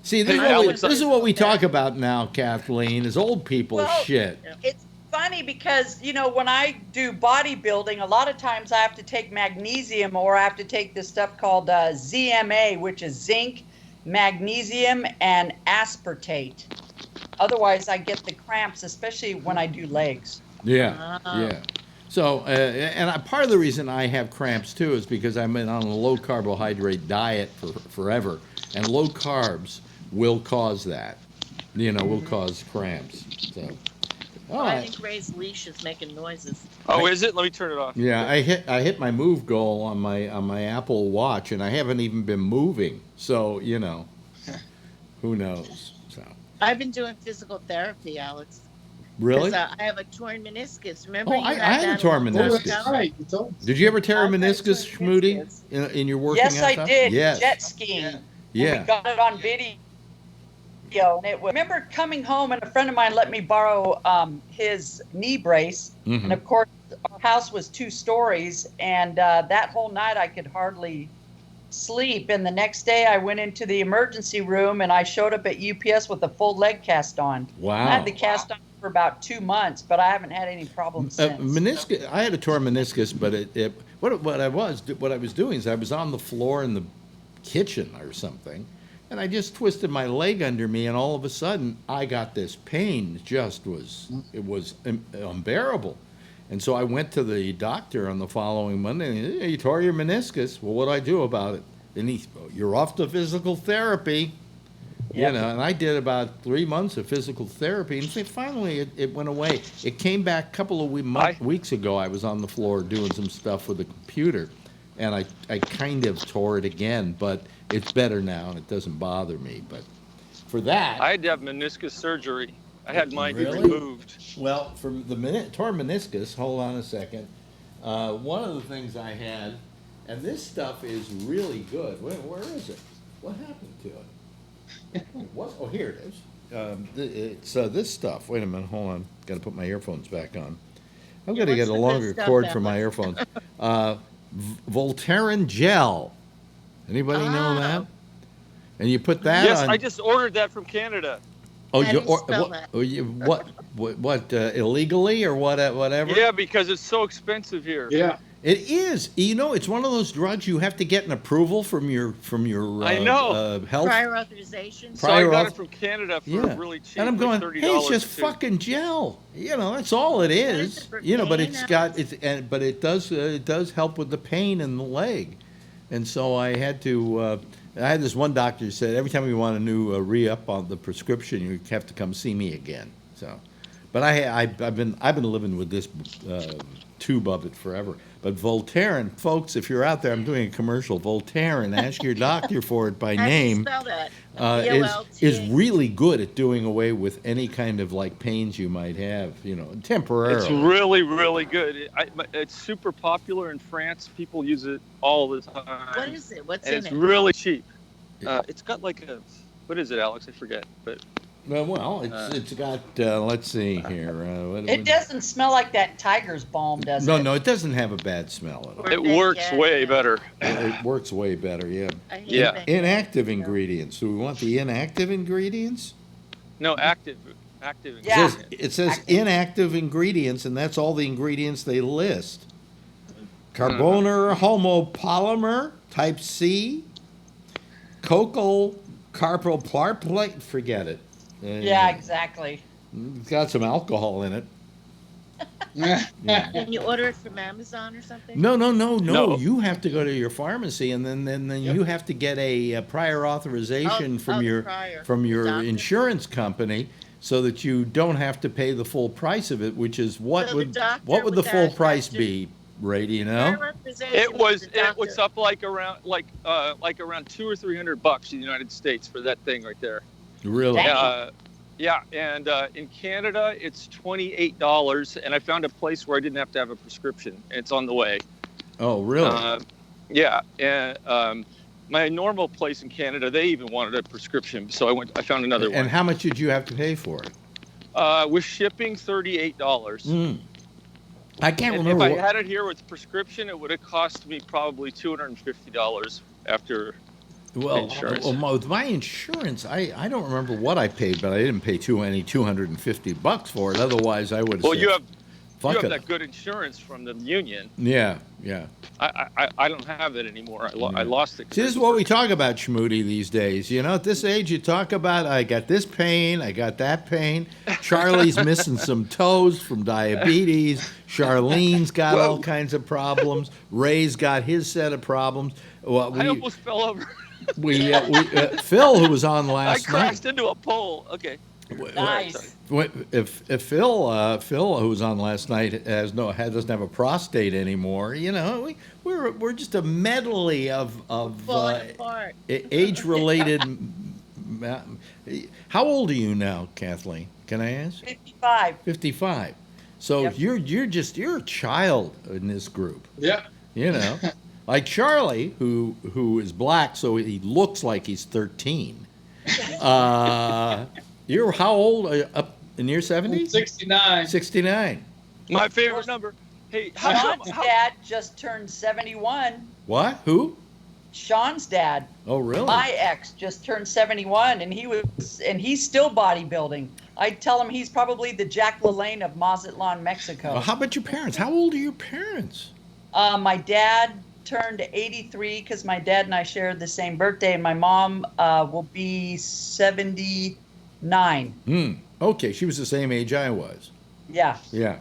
see, this is what we talk about now, Kathleen, is old people shit. It's funny because when I do bodybuilding, a lot of times I have to take magnesium, or I have to take this stuff called ZMA, which is zinc, magnesium, and aspartate. Otherwise, I get the cramps, especially when I do legs. Yeah, yeah. So, part of the reason I have cramps too is because I've been on a low carbohydrate diet for forever, and low carbs will cause that. Will cause cramps. So, I think Ray's leash is making noises. Oh, is it? Let me turn it off. Yeah, I hit my move goal on my Apple Watch, and I haven't even been moving. So who knows? So I've been doing physical therapy, Alex. Really? I have a torn meniscus. Remember? I had a torn meniscus. Right. Did you ever tear a meniscus, Schmoody, in your working out? Yes, I did. Yes. Jet skiing. Yeah. We got it on video. And I remember coming home, and a friend of mine let me borrow his knee brace. Mm-hmm. And, of course, our house was 2 stories. And that whole night I could hardly sleep. And the next day I went into the emergency room, and I showed up at UPS with a full leg cast on. Wow. I had the cast on for about 2 months, but I haven't had any problems since. Meniscus. I had a torn meniscus, but what I was doing is I was on the floor in the kitchen or something, and I just twisted my leg under me, and all of a sudden I got this pain. It was unbearable, and so I went to the doctor on the following Monday. And he said, "You tore your meniscus. Well, what do I do about it?" And "You're off to physical therapy." Yep. And I did about 3 months of physical therapy, and finally it went away. It came back a couple of weeks ago. I was on the floor doing some stuff with the computer, and I kind of tore it again, but it's better now, and it doesn't bother me. But for that... I had to have meniscus surgery. I had mine Really? removed. Well, for the torn meniscus, hold on a second, one of the things I had, and this stuff is really good. Where is it? What happened to it? What? Oh, here it is. It's this stuff. Wait a minute. Hold on. Got to put my earphones back on. I'm going to get a longer cord for my earphones. Voltaren gel. Anybody know that? And you put that on. Yes, I just ordered that from Canada. Oh, what? Illegally or whatever? Yeah, because it's so expensive here. Yeah. It is. It's one of those drugs you have to get an approval from your I know. health. Prior authorization. So I got it from Canada for really cheap. And I'm going, like $30 hey, it's just fucking gel. That's all it is. But but it does help with the pain in the leg. And so I had to. I had this one doctor who said every time you want a new re-up on the prescription, you have to come see me again. So, but I've been living with this tube of it forever. But Voltaren, folks, if you're out there, I'm doing a commercial. Voltaren, ask your doctor for it by name. How do you spell that? Is really good at doing away with any kind of pains you might have, temporarily. It's really, really good. It's super popular in France. People use it all the time. What is it? What's and in it? It's really cheap. It's got what is it, Alex? I forget. But well, it's got. Let's see here. It doesn't smell like that tiger's balm, does it? No, it doesn't have a bad smell at all. It works way better. It works way better, yeah. Yeah. Inactive ingredients. Do we want the inactive ingredients? No, active. Yeah. It says inactive ingredients, and that's all the ingredients they list. Carboner homopolymer type C, cocoa carpal plate, forget it. Yeah, exactly. It's got some alcohol in it. Can you order it from Amazon or something? No. You have to go to your pharmacy, and then you have to get a prior authorization from your doctor. Insurance company, so that you don't have to pay the full price of it. Which is what would the full price be, Ray? Do you know? It was up like around $200 or $300 in the United States for that thing right there. Really? Yeah, and in Canada it's $28, and I found a place where I didn't have to have a prescription. It's on the way. Oh, really? Yeah, and my normal place in Canada, they even wanted a prescription, so I found another one. And how much did you have to pay for it? With shipping, $38. I can't remember. If I had it here with prescription, it would have cost me probably $250 after. Well, with my insurance, I don't remember what I paid, but I didn't pay $250 for it. Otherwise, I would have. Well, you have that good insurance from the union. Yeah. I don't have it anymore. I lost it. See, this is what we talk about, Schmoody, these days. You know, at this age, you talk about, I got this pain, I got that pain. Charlie's missing some toes from diabetes. Charlene's got all kinds of problems. Ray's got his set of problems. Well, I almost fell over. Phil, who was on last night. I crashed into a pole. Okay. Nice. If Phil, who was on last night, doesn't have a prostate anymore, you know, we're just a medley of age-related. How old are you now, Kathleen? Can I ask? 55. 55. So yep. you're a child in this group. Yeah. You know, like Charlie, who is black, so he looks like he's 13. You're how old? Up in your 70s? 69. 69. My favorite number. Hey, Sean's dad just turned 71. What? Who? Sean's dad. Oh, really? My ex just turned 71, and he's still bodybuilding. I tell him he's probably the Jack LaLanne of Mazatlan, Mexico. Well, how about your parents? How old are your parents? My dad turned 83 because my dad and I shared the same birthday, and my mom will be 79. Okay, she was the same age I was. Yeah. Yeah.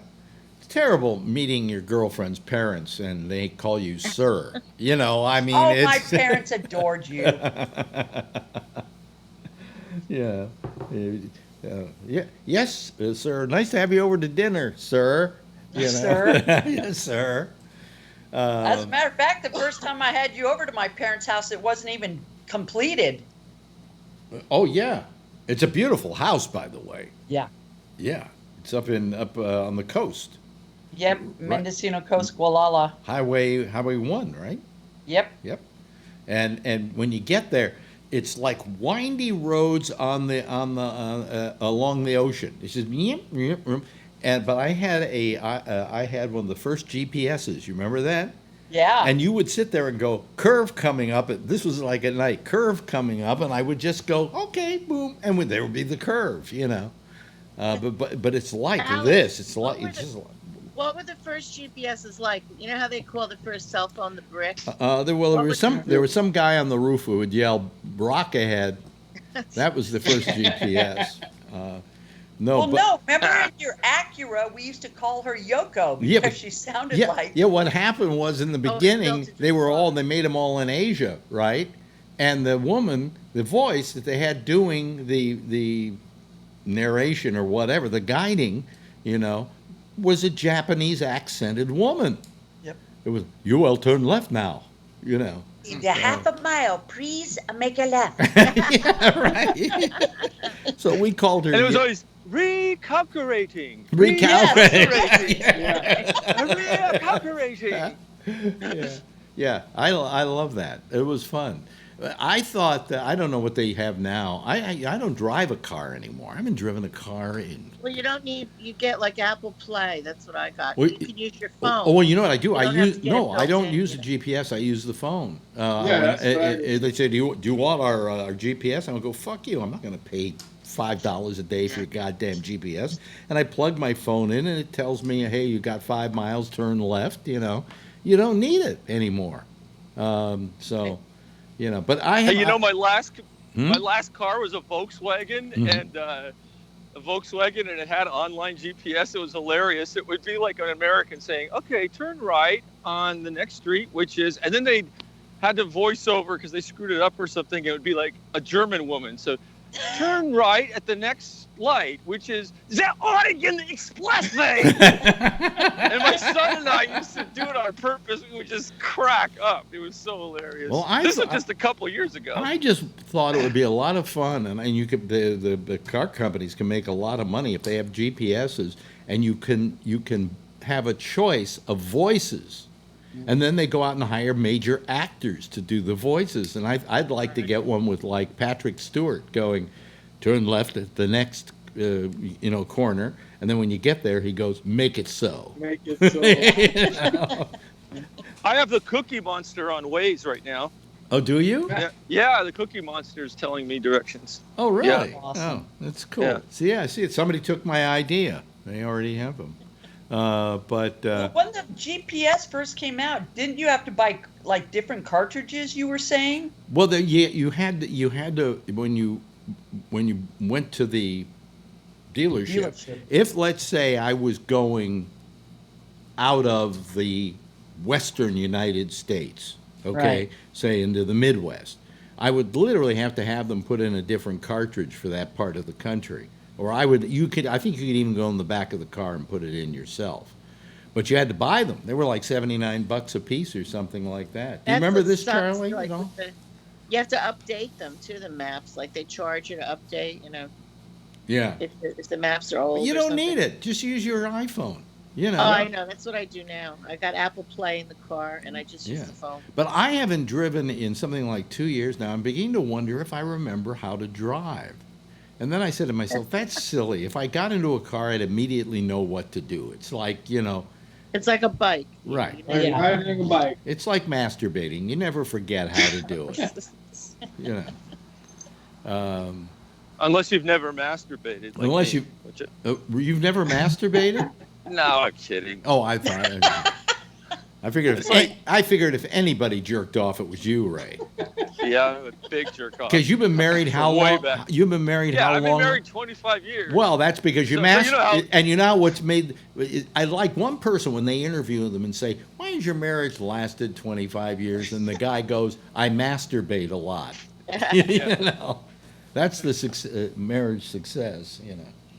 It's terrible meeting your girlfriend's parents and they call you sir. You know, I mean, my parents adored you. Yeah. Yes, sir. Nice to have you over to dinner, sir. You know? Sir. Yes, sir. As a matter of fact, the first time I had you over to my parents' house, it wasn't even completed. Oh, yeah. It's a beautiful house, by the way. Yeah. Yeah. It's up on the coast. Yep, Mendocino Coast, Gualala. Highway 1, right? Yep. Yep. And when you get there, it's like windy roads along the ocean. It says but I had one of the first GPSs. You remember that? Yeah. And you would sit there and go, curve coming up. This was like at night, curve coming up, and I would just go, okay, boom, and there would be the curve, you know. But it's like this. It's like what were the first GPSs like? You know how they call the first cell phone the brick? There was some guy on the roof who would yell, "Rock ahead." That was the first GPS. No, remember in your Acura, we used to call her Yoko because she sounded like. Yeah, what happened was in the beginning, they made them all in Asia, right? And the woman, the voice that they had doing the narration or whatever, the guiding, you know, was a Japanese accented woman. Yep. It was, you will turn left now, you know. In the half a mile, please make a left. Yeah, right. So we called her. And it was always recalculating. Recalculating. Yeah. I love that. It was fun. I thought that, I don't know what they have now. I don't drive a car anymore. I haven't driven a car in. Well, you get like Apple Play. That's what I got. You can use your phone. Oh, well, you know what I do? I don't use the GPS. I use the phone. They say, do you want our GPS? I'm going to go, fuck you. I'm not going to pay $5 a day for your goddamn GPS. And I plug my phone in and it tells me, hey, you got 5 miles, turn left, you know. You don't need it anymore. You know, but my last My last car was a Volkswagen, and a Volkswagen, and it had online GPS. It was hilarious. It would be like an American saying, "Okay, turn right on the next street," which is, and then they had to voice over because they screwed it up or something. It would be like a German woman. So, turn right at the next light, which is the Oregon Expressway. And my son and I used to do it on purpose. We would just crack up. It was so hilarious. Well, this was just a couple years ago. I just thought it would be a lot of fun, and you could the car companies can make a lot of money if they have GPSs, and you can have a choice of voices. And then they go out and hire major actors to do the voices. And I'd like to get one with like Patrick Stewart going, turn left at the next corner, and then when you get there, he goes, make it so. Make it so. I have the Cookie Monster on Waze right now. Oh, do you? Yeah, the Cookie Monster is telling me directions. Oh, really? Yeah. Awesome. Oh, that's cool. Yeah. See it. Somebody took my idea. They already have them. Well, when the GPS first came out, didn't you have to buy like different cartridges? You were saying. Well, you had to when you went to the dealership. If let's say I was going out of the Western United States, okay, Right. say into the Midwest, I would literally have to have them put in a different cartridge for that part of the country. Or I think you could even go in the back of the car and put it in yourself. But you had to buy them. They were like $79 a piece or something like that. Do you remember this, Charlie? Like you have to update them to the maps. Like they charge you to update, Yeah. If the maps are old. You or don't something. need it. Just use your iPhone. Oh, I know. That's what I do now. I got Apple Play in the car, and I just use the phone. But I haven't driven in something like 2 years now. I'm beginning to wonder if I remember how to drive. And then I said to myself, that's silly. If I got into a car, I'd immediately know what to do. It's like, It's like a bike. Right. Riding a bike. It's like masturbating. You never forget how to do it. Unless you've never masturbated. Like Unless me, you've never masturbated? No, I'm kidding. Oh, I thought. I figured if anybody jerked off, it was you, Ray. Yeah, I'm a big jerk off. Because you've been married how long? Back. You've been married how long? Yeah, I've been married 25 years. Well, that's because and you know what's made. I like one person when they interview them and say, "Why has your marriage lasted 25 years?" And the guy goes, "I masturbate a lot." That's the marriage success.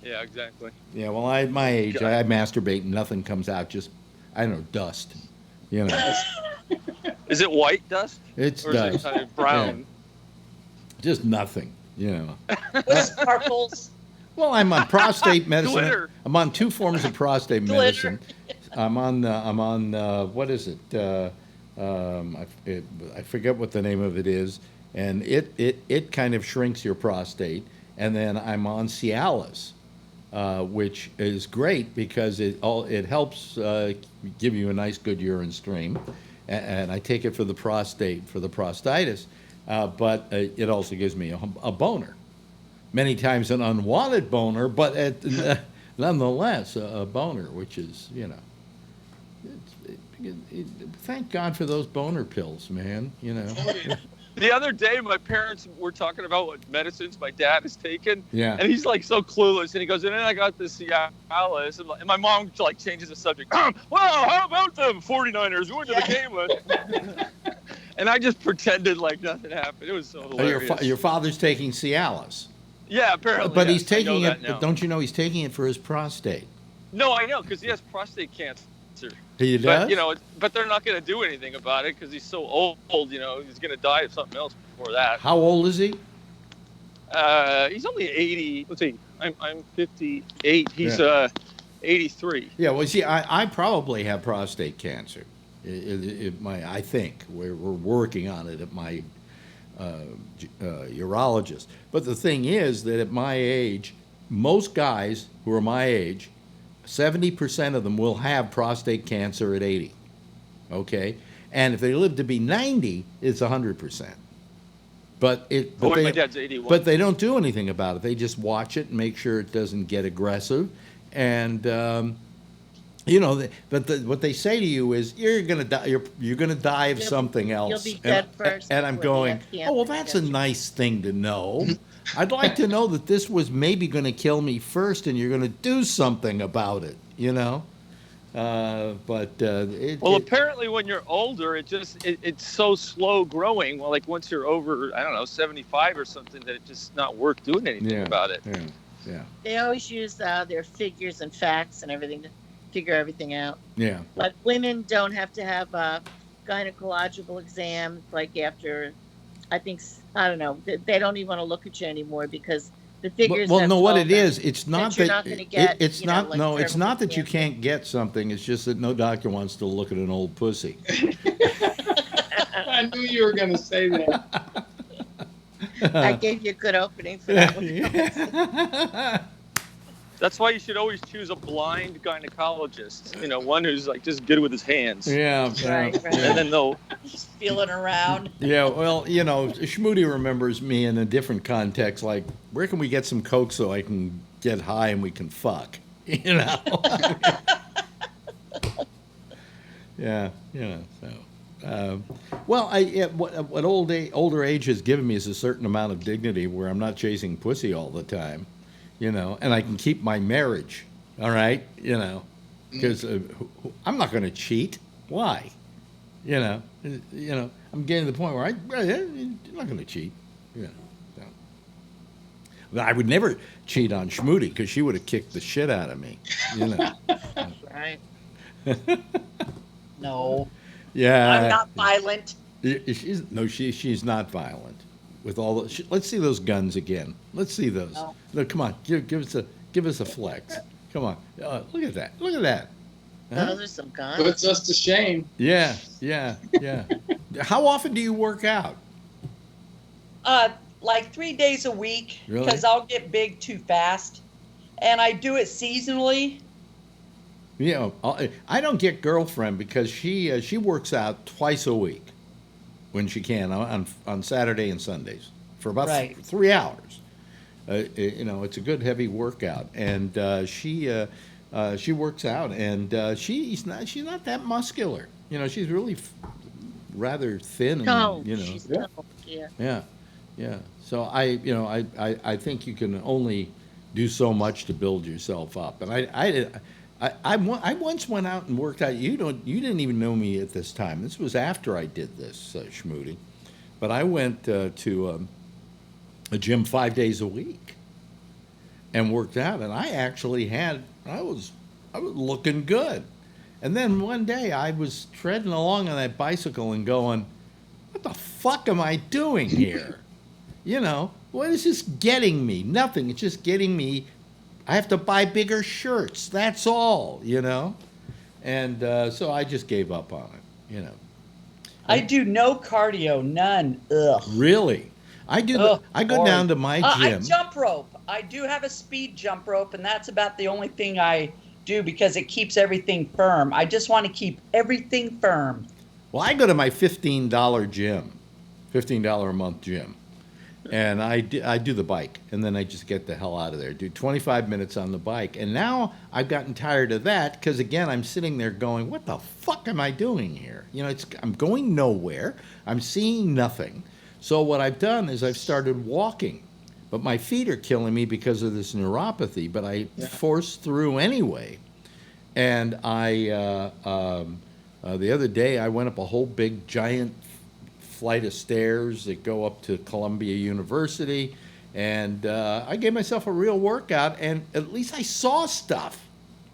Yeah, exactly. Yeah, well, at my age, I masturbate and nothing comes out. Just I don't know, dust. Is it white dust? It's or dust. Is it kind of brown? Yeah. Just nothing, Sparkles. Well, I'm on prostate medicine. Glitter. I'm on 2 forms of prostate medicine. I'm on what is it? I forget what the name of it is, and it kind of shrinks your prostate. And then I'm on Cialis, which is great because it helps give you a nice good urine stream, and I take it for the prostatitis, but it also gives me a boner, many times an unwanted boner, but nonetheless a boner, which is thank God for those boner pills, man. The other day, my parents were talking about what medicines my dad has taken. Yeah. And he's like so clueless. And he goes, and then I got this Cialis. And my mom like changes the subject. Well, how about the 49ers? We went to the game. And I just pretended like nothing happened. It was so hilarious. Your father's taking Cialis. Yeah, apparently. But he's taking it. Don't you know he's taking it for his prostate? No, I know, because he has prostate cancer. He does? But they're not going to do anything about it because he's so old. He's going to die of something else before that. How old is he? He's only 80. Let's see. I'm 58. He's 83. Yeah. Well, see, I probably have prostate cancer. I think we're working on it at my urologist. But the thing is that at my age, most guys who are my age, 70% of them will have prostate cancer at 80, okay? And if they live to be 90, it's 100%. But my dad's 81. But they don't do anything about it. They just watch it and make sure it doesn't get aggressive. And You know, what they say to you is you're gonna die. You're gonna die of something else. You'll be dead first. And I'm going, oh well, that's a nice thing to know. I'd like to know that this was maybe going to kill me first, and you're going to do something about it. You know, apparently when you're older, it's so slow growing. Well, like once you're over, I don't know, 75 or something, that it's just not worth doing anything about it. Yeah. They always use their figures and facts and everything to figure everything out. Yeah. Like women don't have to have a gynecological exam like after, I don't know, they don't even want to look at you anymore because the figures. Well, no, what it is, it's not that, not going to get. It's not. No, it's not that you can't get something. It's just that no doctor wants to look at an old pussy. I knew you were going to say that. I gave you a good opening for that one. That's why you should always choose a blind gynecologist. You know, one who's like just good with his hands. Yeah. Right. And then they'll just feeling around. Yeah. Well, you know, Schmoody remembers me in a different context. Like, where can we get some coke so I can get high and we can fuck? You know. Yeah. You know. So. What older age has given me is a certain amount of dignity where I'm not chasing pussy all the time. You know, and I can keep my marriage, all right? You know, because I'm not going to cheat. Why? You know, I'm getting to the point where I'm not going to cheat. You know, so. But I would never cheat on Schmoody because she would have kicked the shit out of me. You know. Right. No. Yeah. I'm not violent. She's not violent. With all the, let's see those guns again. Let's see those. No. No, come on, give us a flex. Come on, look at that. Look at that. Huh? Those are some guns. Puts us to shame. Yeah. How often do you work out? Like 3 days a week, Really? because I'll get big too fast, and I do it seasonally. You know, I don't get girlfriend because she works out twice a week when she can on Saturday and Sundays for about 3 hours. You know, it's a good heavy workout, and she works out, and she's not that muscular. You know, she's really rather thin. And, you know, she's tall. Yeah. So I think you can only do so much to build yourself up, and I once went out and worked out. You didn't even know me at this time. This was after I did this, Schmoody. But I went to a gym 5 days a week and worked out, and I was looking good. And then one day I was treading along on that bicycle and going, "What the fuck am I doing here?" You know, what is this getting me? Nothing. It's just getting me. I have to buy bigger shirts. That's all, you know? And so I just gave up on it, you know. I do no cardio, none. Ugh. Really? I go down to my gym. I jump rope. I do have a speed jump rope, and that's about the only thing I do because it keeps everything firm. I just want to keep everything firm. Well, I go to my $15 gym, $15 a month gym. And I do the bike, and then I just get the hell out of there. Do 25 minutes on the bike. And now I've gotten tired of that because, again, I'm sitting there going, what the fuck am I doing here? You know, I'm going nowhere. I'm seeing nothing. So what I've done is I've started walking. But my feet are killing me because of this neuropathy, but I force through anyway. And the other day I went up a whole big giant flight of stairs that go up to Columbia University, and I gave myself a real workout, and at least I saw stuff.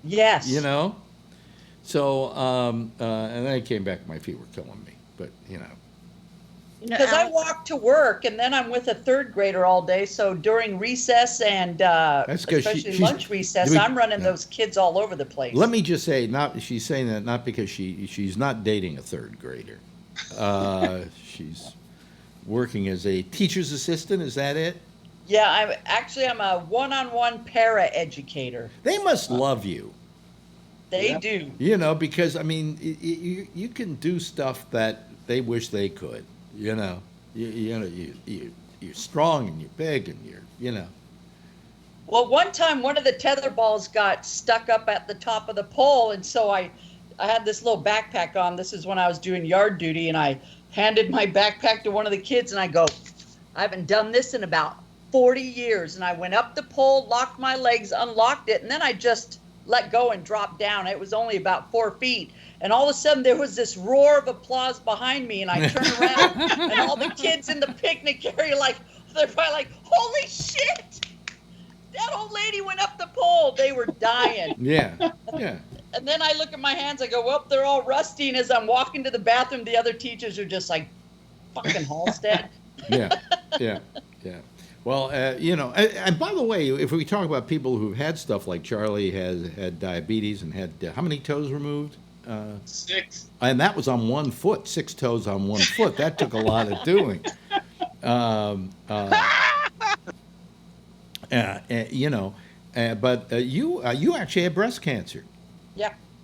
Yes. You know? So, and then I came back, my feet were killing me, but, you know. Because I walk to work, and then I'm with a third grader all day, so during recess and especially lunch recess, I'm running those kids all over the place. Let me just say, she's saying that not because she's not dating a third grader. She's working as a teacher's assistant. Is that it? Yeah, I'm a one-on-one para-educator. They must love you. They do. You know, because, I mean, you can do stuff that they wish they could. You know, you're strong and you're big and you know. Well, one time one of the tether balls got stuck up at the top of the pole, and so I had this little backpack on. This is when I was doing yard duty, and I handed my backpack to one of the kids, and I go, I haven't done this in about 40 years. And I went up the pole, locked my legs, unlocked it, and then I just let go and dropped down. It was only about 4 feet. And all of a sudden there was this roar of applause behind me, and I turned around and all the kids in the picnic area, they're probably like, holy shit! That old lady went up the pole. They were dying. Yeah. And then I look at my hands, I go, well, they're all rusty. And as I'm walking to the bathroom, the other teachers are just like, fucking Halstead. Yeah. Well, and by the way, if we talk about people who've had stuff like Charlie has had diabetes and had how many toes removed? 6. And that was on 1 foot, 6 toes on 1 foot. That took a lot of doing. But you actually had breast cancer.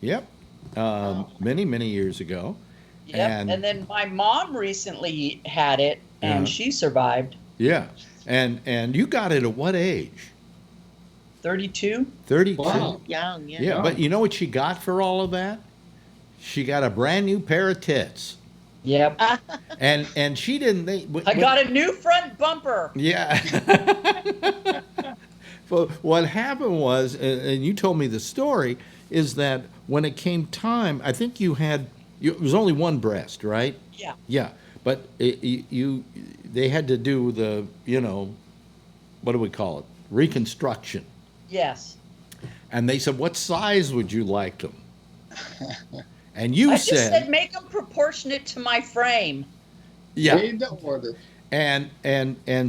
Yep. Many years ago. Yep. And then my mom recently had it, and she survived. Yeah. And you got it at what age? 32. 32. Wow. Young, yeah. Yeah, but you know what she got for all of that? She got a brand new pair of tits. Yep. And she didn't. I got a new front bumper. Yeah. Well, what happened was, and you told me the story, is that when it came time, I think it was only one breast, right? Yeah. Yeah, but they had to do the, what do we call it? Reconstruction. Yes. And they said, what size would you like them? And I just said make them proportionate to my frame. Yeah. Read the order. And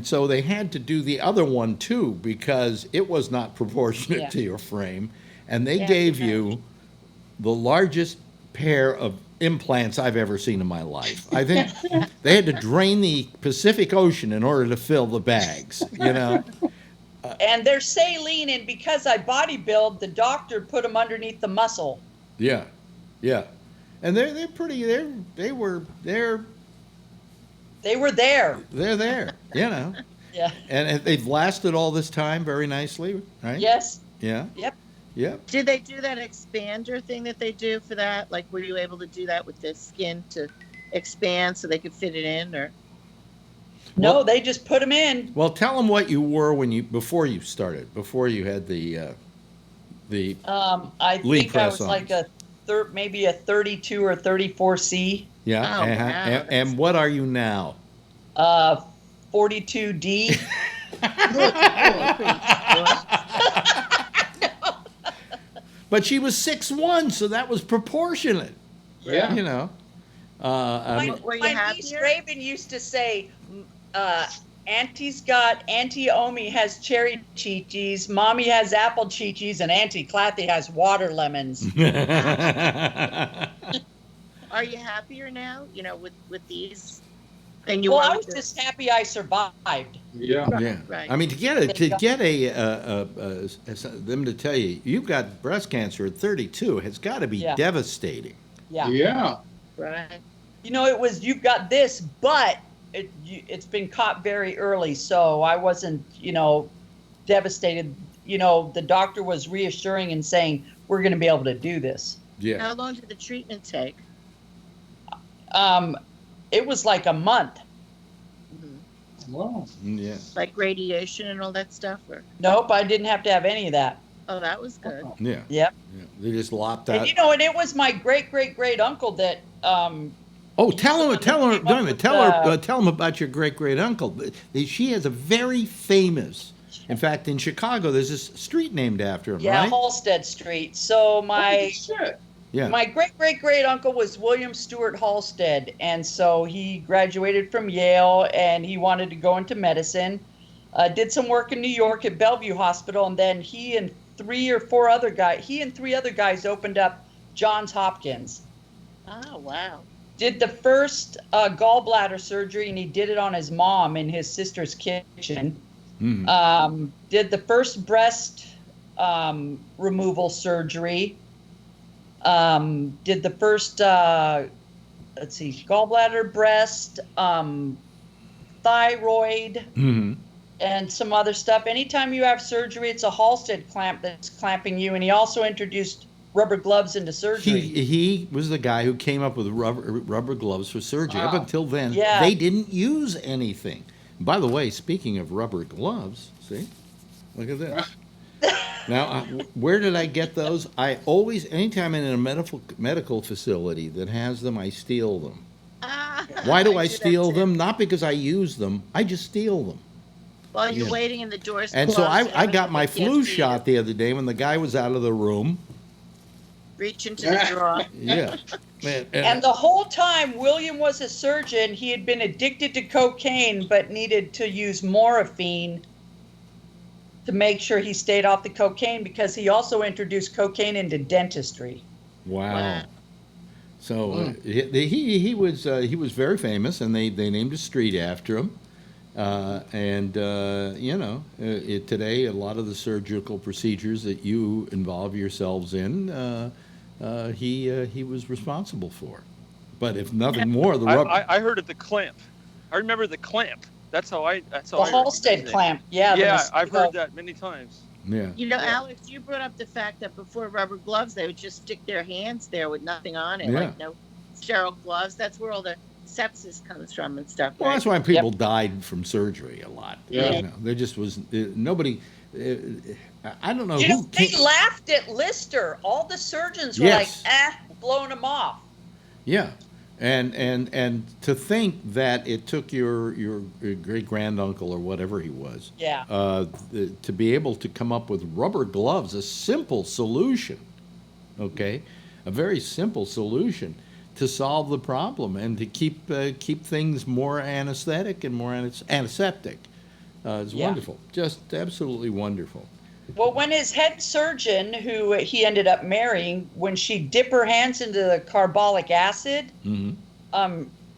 so they had to do the other one too, because it was not proportionate to your frame. And they gave you the largest pair of implants I've ever seen in my life. I think they had to drain the Pacific Ocean in order to fill the bags, And they're saline, and because I bodybuild, the doctor put them underneath the muscle. Yeah. And they're pretty. They were there. They're there. Yeah. And they've lasted all this time very nicely, right? Yes. Yeah. Yep. Did they do that expander thing that they do for that? Like, were you able to do that with the skin to expand so they could fit it in, or? No, they just put them in. Well, tell them what you were before you had the I think I was like maybe a 32 or 34C. Yeah. Oh, wow, and what are you now? 42D. But she was 6'1", so that was proportionate. Yeah. My niece Raven used to say, Auntie Omi has cherry chi-chis, Mommy has apple chi-chis, and Auntie Clathy has water lemons. Are you happier now, with these? I was just happy I survived. Yeah. Right. I mean, to get them to tell you you've got breast cancer at 32 has got to be devastating. Yeah. Right. You've got this, but it's been caught very early, so I wasn't, devastated. The doctor was reassuring and saying, we're going to be able to do this. Yeah. How long did the treatment take? It was like a month. Mm-hmm. Wow. Yeah. Like radiation and all that stuff? Or? Nope, I didn't have to have any of that. Oh, that was good. Yeah. Yep. Yeah. They just lopped out. And and it was my great uncle that. Tell him about your great uncle. She has a very famous. In fact, in Chicago, there's this street named after him. Yeah, right? Halstead Street. So my great uncle was William Stewart Halstead, and so he graduated from Yale, and he wanted to go into medicine. Did some work in New York at Bellevue Hospital, and then he and three other guys opened up Johns Hopkins. Oh, wow. Did the first gallbladder surgery, and he did it on his mom in his sister's kitchen. Mm. Did the first breast removal surgery. Did the first, gallbladder, breast, thyroid, mm-hmm. and some other stuff. Anytime you have surgery, it's a Halstead clamp that's clamping you. And he also introduced rubber gloves into surgery. He was the guy who came up with rubber gloves for surgery. Up until then, they didn't use anything. By the way, speaking of rubber gloves, see, look at this. Now, where did I get those? I always, anytime in a medical facility that has them, I steal them. Why do I steal them? Not because I use them. I just steal them. While you're waiting in the doors. And so I got my flu shot the other day when the guy was out of the room. Reach into the drawer. Yeah. And the whole time William was a surgeon, he had been addicted to cocaine but needed to use morphine to make sure he stayed off the cocaine, because he also introduced cocaine into dentistry. Wow. So he was very famous, and they named a street after him. Today a lot of the surgical procedures that you involve yourselves in, he was responsible for. But if nothing more, the rubber. I heard of the clamp. I remember the clamp. That's how I. The Halstead clamp. Yeah. Yeah, I've heard that many times. Yeah. You know, Alex, you brought up the fact that before rubber gloves, they would just stick their hands there with nothing on it, like no sterile gloves. That's where all the sepsis comes from and stuff. Well, that's why people died from surgery a lot. Yeah. You know, there just was nobody. I don't know. They laughed at Lister. All the surgeons were like, blowing him off. Yeah. And to think that it took your great granduncle or whatever he was, to be able to come up with rubber gloves, a simple solution, a very simple solution to solve the problem and to keep things more anesthetic and more antiseptic. It's wonderful, just absolutely wonderful. Well, when his head surgeon, who he ended up marrying, when she dipped her hands into the carbolic acid,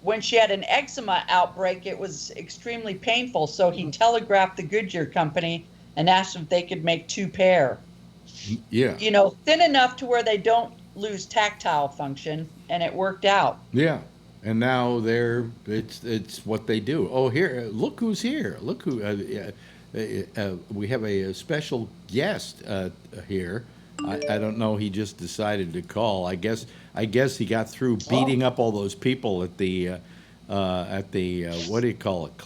when she had an eczema outbreak, it was extremely painful. So he telegraphed the Goodyear company and asked if they could make 2 pair. Yeah. You know, thin enough to where they don't lose tactile function, and it worked out. Yeah. And now it's what they do. Oh, here, look who's here. Look who. We have a special guest here. I don't know. He just decided to call. I guess he got through beating up all those people at the what do you call it?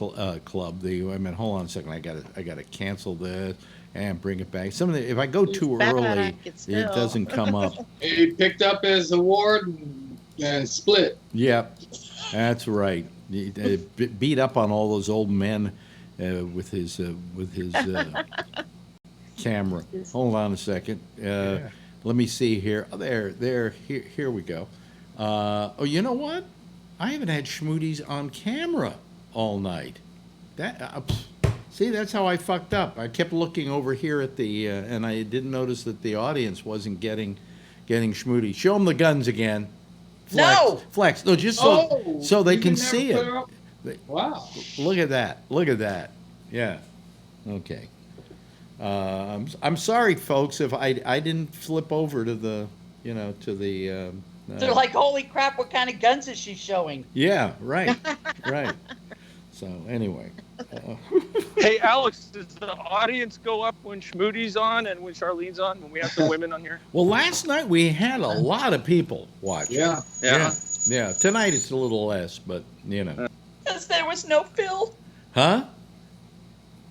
Club. Hold on a second. I gotta cancel this and bring it back. If I go too early, it doesn't come up. He picked up his award and split. Yep, that's right. He beat up on all those old men. With his camera. Hold on a second. Let me see here. Oh, here we go. You know what? I haven't had Schmooties on camera all night. See, that's how I fucked up. I kept looking over here at the, and I didn't notice that the audience wasn't getting Schmooties. Show them the guns again. Flex. No, just so they can see it. Wow. Look at that. Look at that. Yeah. Okay. I'm sorry, folks, if I didn't flip over to the, They're like, holy crap, what kind of guns is she showing? Yeah, right. Right. So, anyway. Hey, Alex, does the audience go up when Schmootie's on and when Charlene's on, when we have some women on here? Well, last night we had a lot of people watch. Yeah. Yeah. Tonight it's a little less, but, Because there was no Phil. Huh?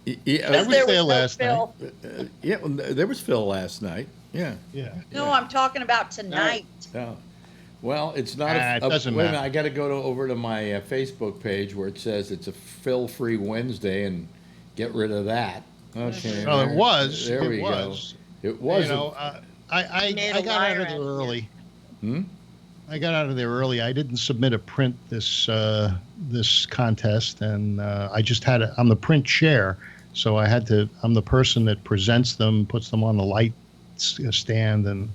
Yeah, there was Phil last night. Yeah, there was Phil last night. Yeah. No, I'm talking about tonight. Oh. Well, it's not it doesn't wait a matter. minute, I got to go over to my Facebook page where it says it's a Phil-free Wednesday and get rid of that. Okay. Well, it was. There we go. It was. I got out of there early. I got out of there early. I didn't submit a print this contest, and I just had I'm the print chair, so I had to. I'm the person that presents them, puts them on the light stand, and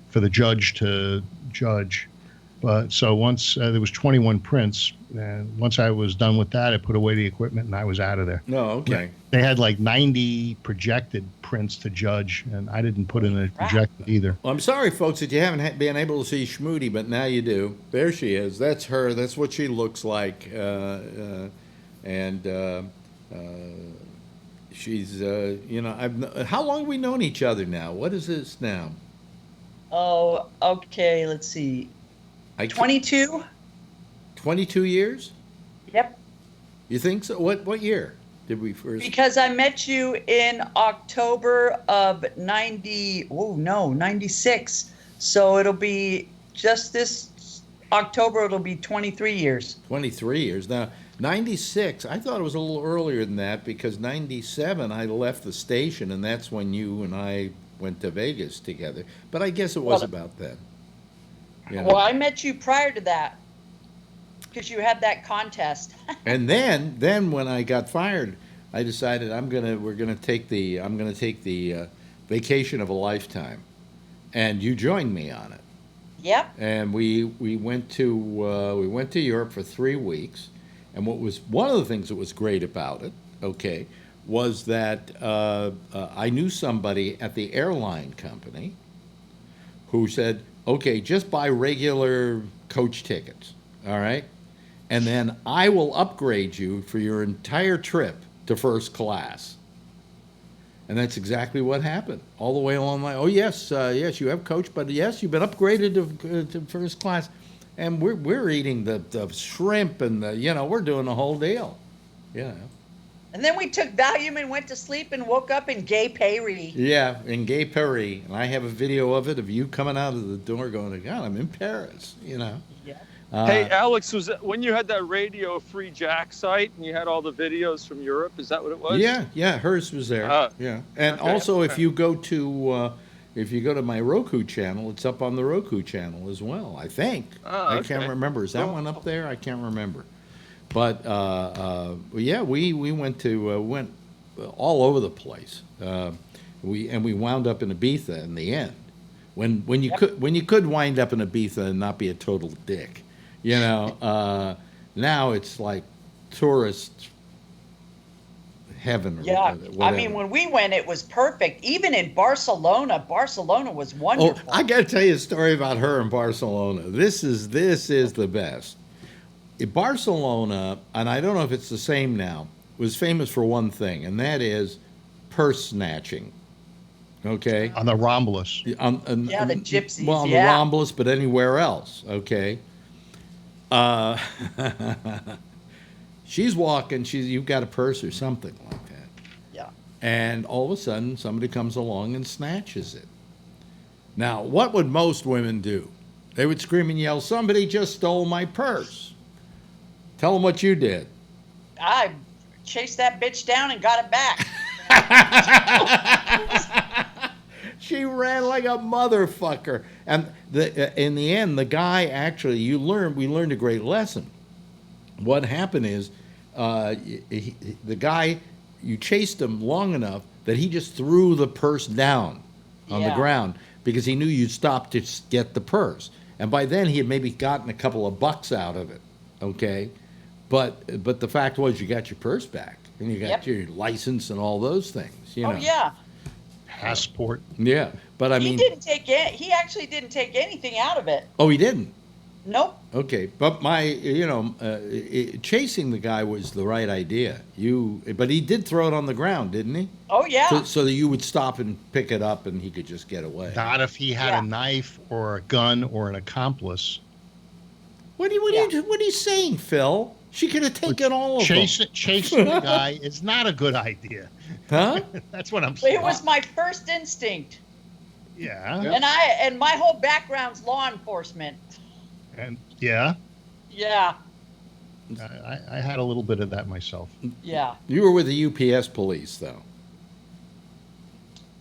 for the judge to judge. But so once there was 21 prints, and once I was done with that, I put away the equipment and I was out of there. No, okay. They had like 90 projected prints to judge, and I didn't put in a projected either. Well, I'm sorry, folks, that you haven't been able to see Schmootie, but now you do. There she is. That's her. That's what she looks like. she's how long have we known each other now? What is this now? Oh, okay. Let's see. 22. 22 years? Yep. You think so? What year did we first? Because I met you in October of 96. So it'll be just this October, it'll be 23 years. 23 years. Now, 96, I thought it was a little earlier than that because 97 I left the station and that's when you and I went to Vegas together. But I guess it was about then. Yeah. Well, I met you prior to that because you had that contest. And then when I got fired, I decided I'm gonna take the vacation of a lifetime, and you joined me on it. Yep. And we went to Europe for 3 weeks, and what was one of the things that was great about it, okay, was that I knew somebody at the airline company who said, okay, just buy regular coach tickets, all right? And then I will upgrade you for your entire trip to first class. And that's exactly what happened. All the way along the line, oh, yes, you have coach, but yes, you've been upgraded to first class. And we're eating the shrimp and we're doing the whole deal, And then we took Valium and went to sleep and woke up in Gay Paris. Yeah, in Gay Paris. And I have a video of it of you coming out of the door going, God, I'm in Paris, Yeah. Hey, Alex, was that when you had that Radio Free Jack site and you had all the videos from Europe? Is that what it was? Yeah, hers was there. Yeah. And also if you go to my Roku channel, it's up on the Roku channel as well, I think. I can't remember. Is that one up there? I can't remember. But yeah, we went all over the place. We wound up in Ibiza in the end. When you could wind up in Ibiza and not be a total dick, Now it's like tourist heaven. Yeah, whatever. I mean, when we went, it was perfect. Even in Barcelona was wonderful. Oh, I got to tell you a story about her in Barcelona. This is the best. In Barcelona, and I don't know if it's the same now, was famous for one thing, and that is purse snatching. Okay. On the Rambles. The gypsies. Well, on the Rambles, but anywhere else. Okay. She's walking. You've got a purse or something like that. Yeah. And all of a sudden, somebody comes along and snatches it. Now, what would most women do? They would scream and yell, "Somebody just stole my purse." Tell them what you did. I chased that bitch down and got it back. She ran like a motherfucker. And in the end, the guy actually, we learned a great lesson. What happened is, the guy, you chased him long enough that he just threw the purse down on the ground because he knew you'd stop to get the purse. And by then, he had maybe gotten a couple of bucks out of it, okay? But the fact was, you got your purse back, and you got your license and all those things, Oh, yeah. Passport. Yeah, but I mean... He actually didn't take anything out of it. Oh, he didn't? Nope. Okay, but chasing the guy was the right idea. But he did throw it on the ground, didn't he? Oh, yeah. So that you would stop and pick it up and he could just get away. Not if he had a knife or a gun or an accomplice. What are you saying, Phil? She could have taken all of them. Chasing the guy is not a good idea. Huh? That's what I'm saying. It was my first instinct. Yeah. And my whole background's law enforcement. And yeah. Yeah. I had a little bit of that myself. Yeah. You were with the UPS police, though.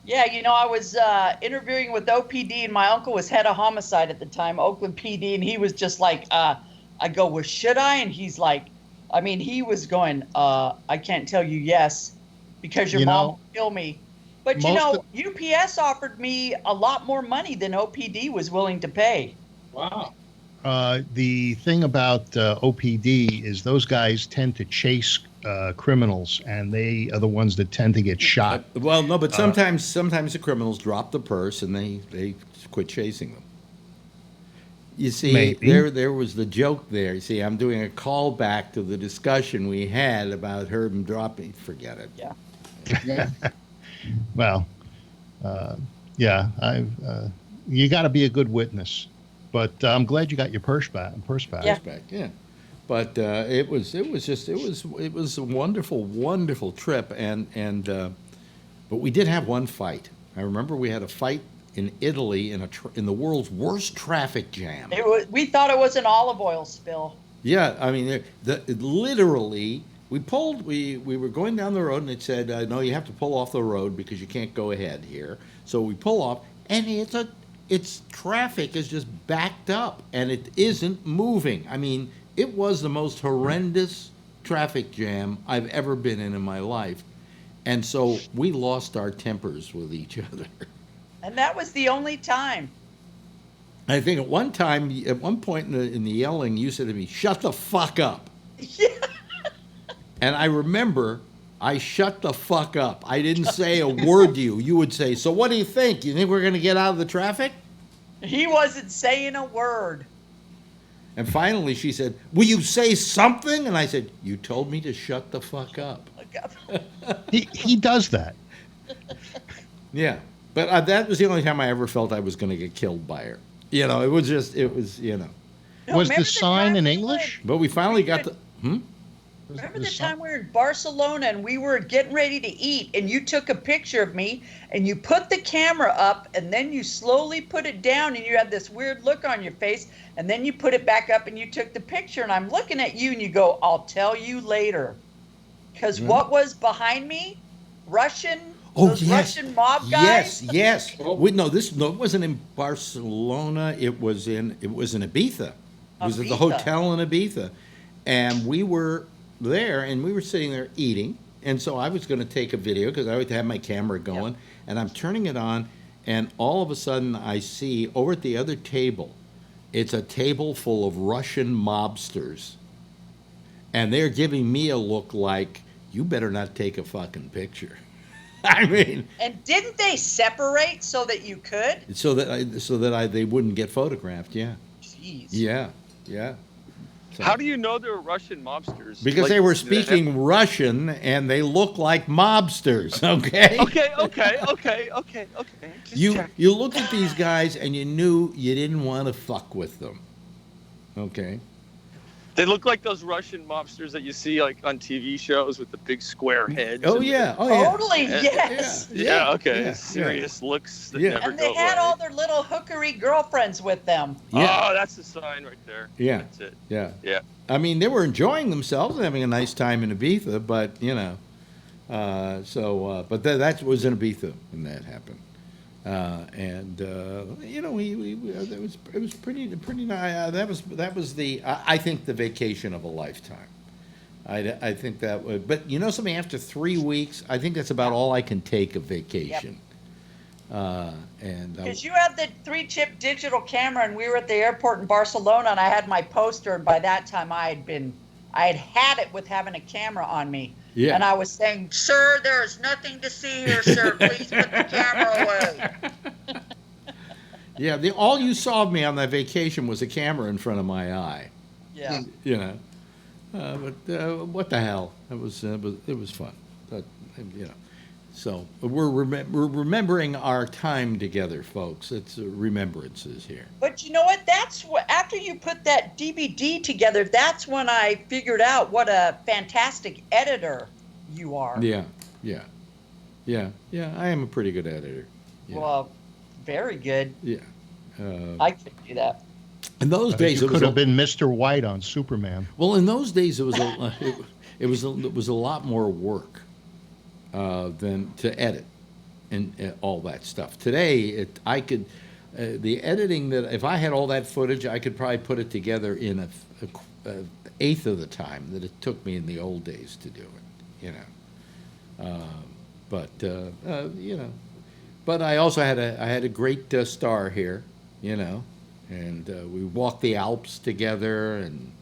Yeah, I was interviewing with OPD, and my uncle was head of homicide at the time, Oakland PD, and he was just like, I go, well, should I? And he's like, he was going, I can't tell you yes, because your mom will kill me. But, UPS offered me a lot more money than OPD was willing to pay. Wow. The thing about OPD is those guys tend to chase criminals, and they are the ones that tend to get shot. Well, no, but sometimes the criminals drop the purse and they quit chasing them. You see, there was the joke there. You see, I'm doing a callback to the discussion we had about Herb and dropping. Forget it. Yeah. Yeah. Well, yeah, you got to be a good witness. But I'm glad you got your purse back. Yeah. Yeah. But it was a wonderful trip, but we did have one fight. I remember we had a fight in Italy in the world's worst traffic jam. We thought it was an olive oil spill. Yeah, I mean, literally, we were going down the road, and it said, no, you have to pull off the road because you can't go ahead here. So we pull off, and its traffic is just backed up, and it isn't moving. I mean, it was the most horrendous traffic jam I've ever been in my life. And so we lost our tempers with each other. And that was the only time. I think at one point in the yelling, you said to me, "Shut the fuck up." Yeah. And I remember I shut the fuck up. I didn't say a word to you. You would say, "So what do you think? You think we're going to get out of the traffic?" He wasn't saying a word. And finally she said, "Will you say something?" And I said, "You told me to shut the fuck up." He does that. Yeah. But that was the only time I ever felt I was going to get killed by her. You know, it was, Was the sign in English? But we finally got the... Remember the time we were in Barcelona and we were getting ready to eat and you took a picture of me and you put the camera up and then you slowly put it down and you had this weird look on your face and then you put it back up and you took the picture and I'm looking at you and you go, "I'll tell you later." Because what was behind me? Russian Russian mob guys? Yes. It wasn't in Barcelona. It was in Ibiza. It was at the hotel in Ibiza. And we were there, and we were sitting there eating. And so I was going to take a video because I would have my camera going. Yep. And I'm turning it on, and all of a sudden I see over at the other table, it's a table full of Russian mobsters. And they're giving me a look like, "You better not take a fucking picture." I mean, and didn't they separate so that you could? So that they wouldn't get photographed. Yeah. Jeez. Yeah. So, how do you know they were Russian mobsters? Because they were speaking Russian and they look like mobsters. Okay. Okay. You looked at these guys and you knew you didn't want to fuck with them. Okay. They look like those Russian mobsters that you see like on TV shows with the big square heads. Oh yeah. Totally, yes. Yeah, okay. Serious looks that never go away. And they had all their little hookery girlfriends with them. Yeah. Oh, that's the sign right there. Yeah. That's it. Yeah. I mean, they were enjoying themselves and having a nice time in Ibiza, but but that was in Ibiza when that happened. It was pretty nice. That was I think the vacation of a lifetime. I think that would, but something after 3 weeks, I think that's about all I can take of vacation. Yep. Because you had the 3-chip digital camera, and we were at the airport in Barcelona, and I had my poster, and by that time I had it with having a camera on me. Yeah. And I was saying, "Sir, there is nothing to see here, sir. Please put the camera away." Yeah, all you saw of me on that vacation was a camera in front of my eye. Yeah. But what the hell? It was fun. But, So we're remembering our time together, folks. It's remembrances here. But you know what? That's after you put that DVD together, that's when I figured out what a fantastic editor you are. Yeah. I am a pretty good editor. Yeah. Well, very good. Yeah. I could do that. In those days, it could have been Mr. White on Superman. Well, in those days, it was a lot more work than to edit and all that stuff. Today, the editing that if I had all that footage, I could probably put it together in an eighth of the time that it took me in the old days to do it. But I also had a great star here, and we walked the Alps together, and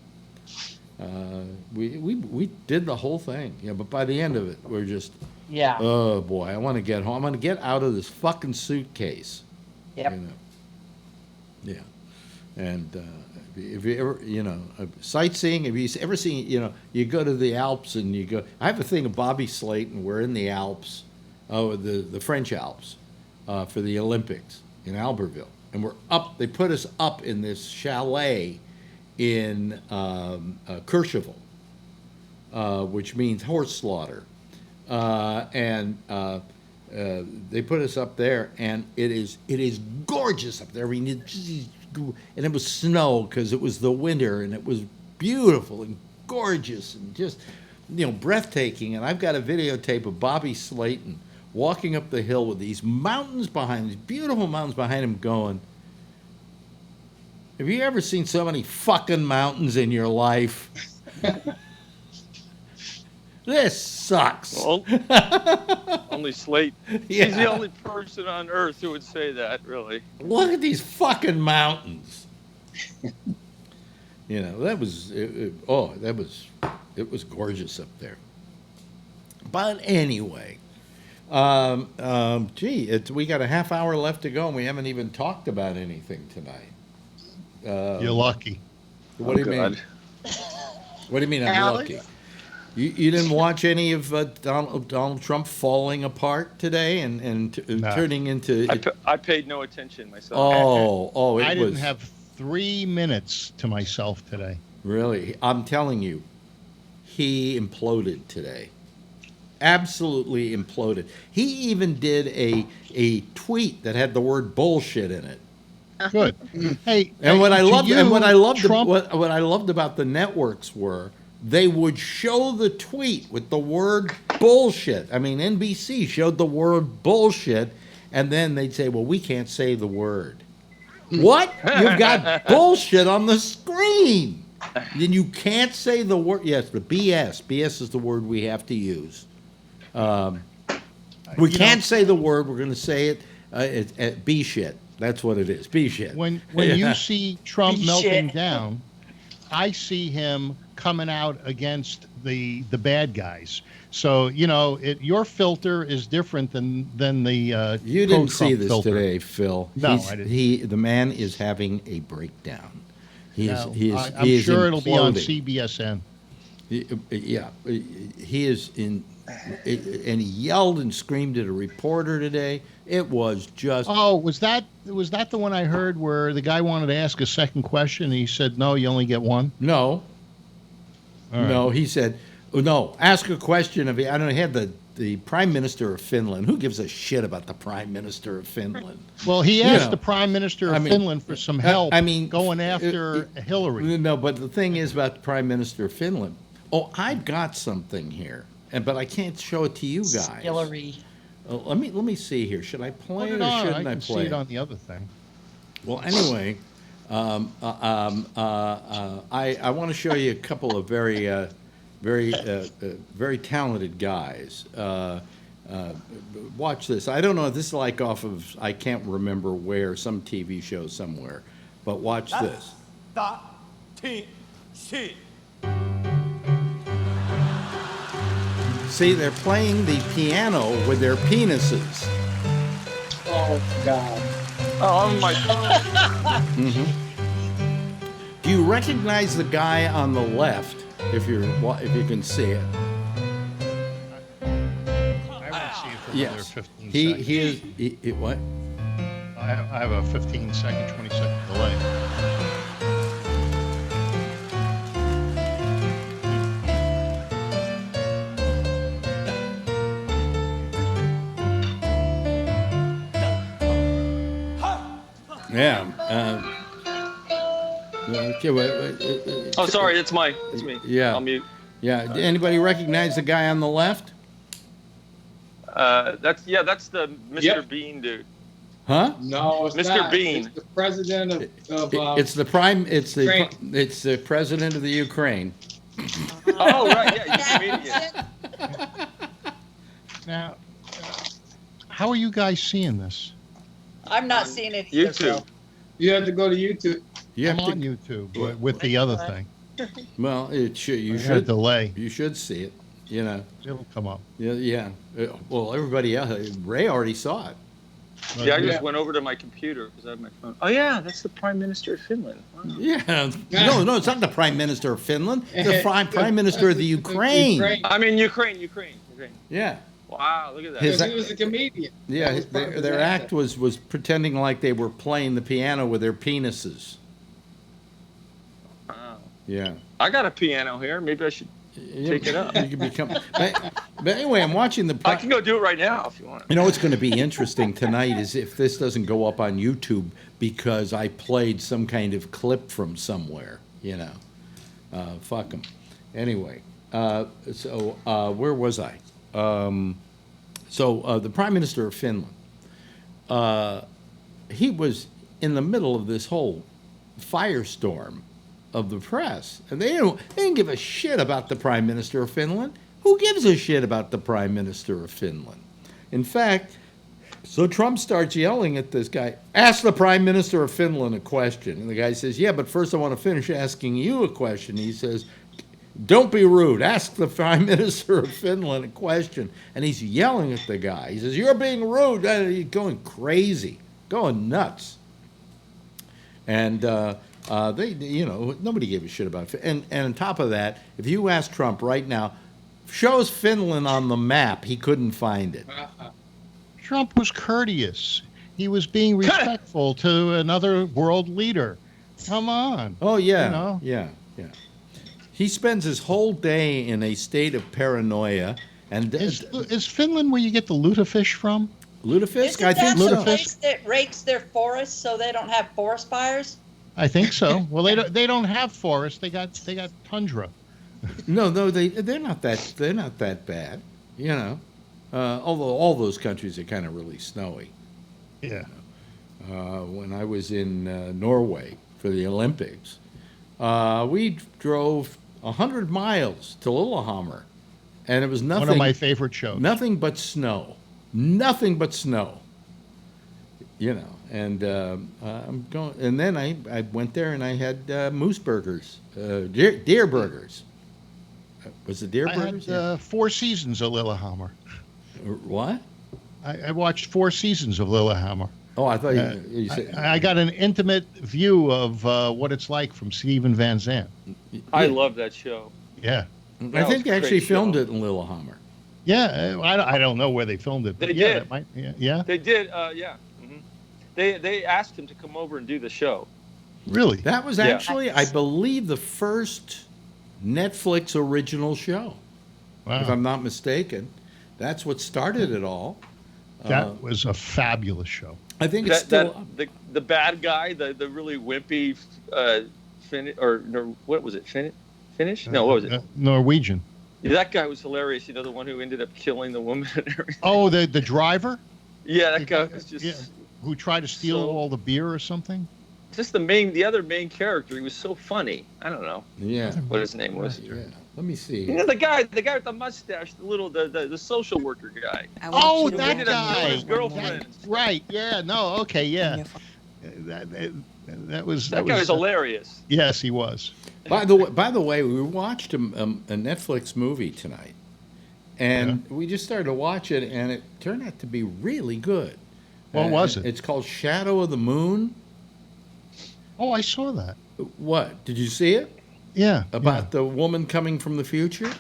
we did the whole thing. But by the end of it, we're just oh boy, I want to get home. I want to get out of this fucking suitcase. Yep. Yeah. And if you ever, sightseeing, have you ever seen, you go to the Alps and you go, I have a thing of Bobby Slayton, we're in the Alps, the French Alps, for the Olympics in Albertville. And we're up, they put us up in this chalet in Courchevel, which means horse slaughter. And they put us up there, and it is gorgeous up there. I mean, and it was snow because it was the winter, and it was beautiful and gorgeous and just, breathtaking. And I've got a videotape of Bobby Slayton walking up the hill with these mountains behind, these beautiful mountains behind him going, have you ever seen so many fucking mountains in your life? This sucks. Well, only Slate. Yeah. He's the only person on earth who would say that, really. Look at these fucking mountains. That was, it was gorgeous up there. But anyway, we got a half hour left to go, and we haven't even talked about anything tonight. You're lucky. What do you mean? What do you mean I'm Alex? lucky? You didn't watch any of Donald Trump falling apart today and turning into... I paid no attention myself. I didn't have 3 minutes to myself today. Really? I'm telling you, he imploded today. Absolutely imploded. He even did a tweet that had the word bullshit in it. Good. Hey, what I loved about the networks were they would show the tweet with the word bullshit. I mean, NBC showed the word bullshit, and then they'd say, well, we can't say the word. What? You've got bullshit on the screen. Then you can't say the word. Yes, the BS. BS is the word we have to use. We can't say the word. We're going to say it B shit. That's what it is. B shit. When you see Trump melting down, I see him coming out against the bad guys. So your filter is different than the you didn't see this filter. Today, Phil. No, I didn't. The man is having a breakdown. I'm sure it'll be on CBSN. He is in, and he yelled and screamed at a reporter today. It was just. Oh, was that the one I heard where the guy wanted to ask a second question and he said, no, you only get one? No. All right. No, he said, no, ask a question of, I don't know, he had the Prime Minister of Finland. Who gives a shit about the Prime Minister of Finland? Well, he asked the Prime Minister of Finland for some help going after Hillary. No, but the thing is about the Prime Minister of Finland. Oh, I've got something here, but I can't show it to you guys. Hillary. Let me see here. Should I play it or shouldn't I play see it on the other thing. Well, anyway, I want to show you a couple of very talented guys. Watch this. I don't know if this is like off of, I can't remember where, some TV show somewhere, but watch this. See, they're playing the piano with their penises. Oh, God. Oh, my God. Mm-hmm. Do you recognize the guy on the left, if you can see it? I won't see it for another 15 seconds. He is, what? I have a 15-second, 20-second delay. Yeah. Oh, sorry, it's me. Yeah. I'll mute. Yeah. Anybody recognize the guy on the left? That's the Mr. Bean dude. Huh? No, it's Mr. not. Bean. It's the president of it's the president of the Ukraine. Oh, right. Yeah, he's a comedian. Now, how are you guys seeing this? I'm not seeing it either. YouTube. You have to go to YouTube. I'm on YouTube with the other thing. Well, you got should delay. You should see it. It'll come up. Yeah. Well, everybody else, Ray already saw it. Yeah, I just went over to my computer because I have my phone. Oh yeah, that's the Prime Minister of Finland. Wow. Yeah. No, it's not the Prime Minister of Finland. The Prime Minister of the Ukraine. I mean Ukraine. Yeah. Wow, look at that. He was a comedian. Yeah, their act was pretending like they were playing the piano with their penises. Wow. Yeah. I got a piano here. Maybe I should take it up. You can become. But anyway, I'm watching the. I can go do it right now if you want. You know what's going to be interesting tonight is if this doesn't go up on YouTube because I played some kind of clip from somewhere. You know, fuck them. Anyway, so where was I? The Prime Minister of Finland. He was in the middle of this whole firestorm of the press, and they didn't give a shit about the Prime Minister of Finland. Who gives a shit about the Prime Minister of Finland? In fact, so Trump starts yelling at this guy, ask the Prime Minister of Finland a question. And the guy says, yeah, but first I want to finish asking you a question. He says, don't be rude. Ask the Prime Minister of Finland a question. And he's yelling at the guy. He says, you're being rude. He's going crazy, going nuts. And nobody gave a shit about it. And on top of that, if you ask Trump right now, shows Finland on the map, he couldn't find it. Trump was courteous. He was being respectful to another world leader. Come on. Oh, yeah. Yeah. He spends his whole day in a state of paranoia. And is Finland where you get the lutefisk from? Lutefisk? I think so. The place that rakes their forests so they don't have forest fires? I think so. Well, they don't have forests. They got tundra. No, they're not that bad. You know, although all those countries are kind of really snowy. Yeah. When I was in Norway for the Olympics, we drove 100 miles to Lillehammer, and it was nothing. One of my favorite shows. Nothing but snow. Nothing but snow. You know, and I'm going. And then I went there and I had moose burgers, deer burgers. Was it deer burgers? I had 4 seasons of Lillehammer. What? I watched 4 seasons of Lillehammer. Oh, I thought you said. I got an intimate view of what it's like from Steven Van Zandt. I love that show. Yeah. I think they actually filmed it in Lillehammer. Yeah, I don't know where they filmed it. They did. Yeah. They did. Yeah. Mm-hmm. They asked him to come over and do the show. Really? That was actually, I believe, the first Netflix original show. Wow. If I'm not mistaken. That's what started it all. That was a fabulous show. I think it's still... The bad guy, the really wimpy what was it? Finnish? No, what was it? Norwegian. Yeah, that guy was hilarious. You know, the one who ended up killing the woman and everything. Oh, the driver? Yeah, that guy was just... Yeah. Who tried to steal all the beer or something? Just the other main character. He was so funny. I don't know. Yeah. What his name was. Yeah. Let me see. You know, the guy with the mustache, the social worker guy. Oh, that guy. His girlfriend. Right. Yeah. No. Okay. Yeah. That guy was hilarious. Yes, he was. By the way, we watched a Netflix movie tonight, and we just started to watch it, and it turned out to be really good. What was it? It's called Shadow of the Moon. Oh, I saw that. What? Did you see it? Yeah. About the woman coming from the future?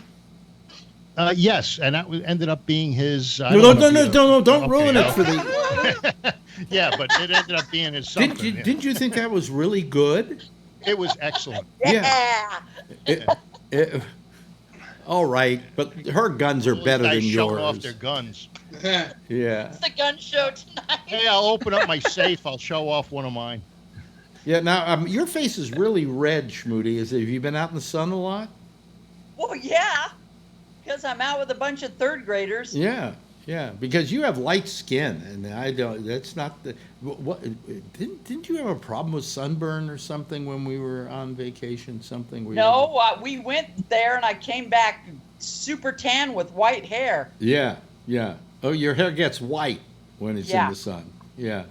Yes, and that ended up being his... Don't ruin it for the... Yeah, but it ended up being his something. Didn't you think that was really good? It was excellent. Yeah. All right, but her guns are better than yours. Showing off their guns. Yeah. It's the gun show tonight. Hey, I'll open up my safe. I'll show off one of mine. Yeah, now your face is really red, Schmoody. Have you been out in the sun a lot? Well, yeah, because I'm out with a bunch of 3rd graders. Yeah, because you have light skin, and I don't. That's not the. What didn't you have a problem with sunburn or something when we were on vacation? Something? No, we went there, and I came back super tan with white hair. Yeah. Oh, your hair gets white when it's in the sun. Yeah.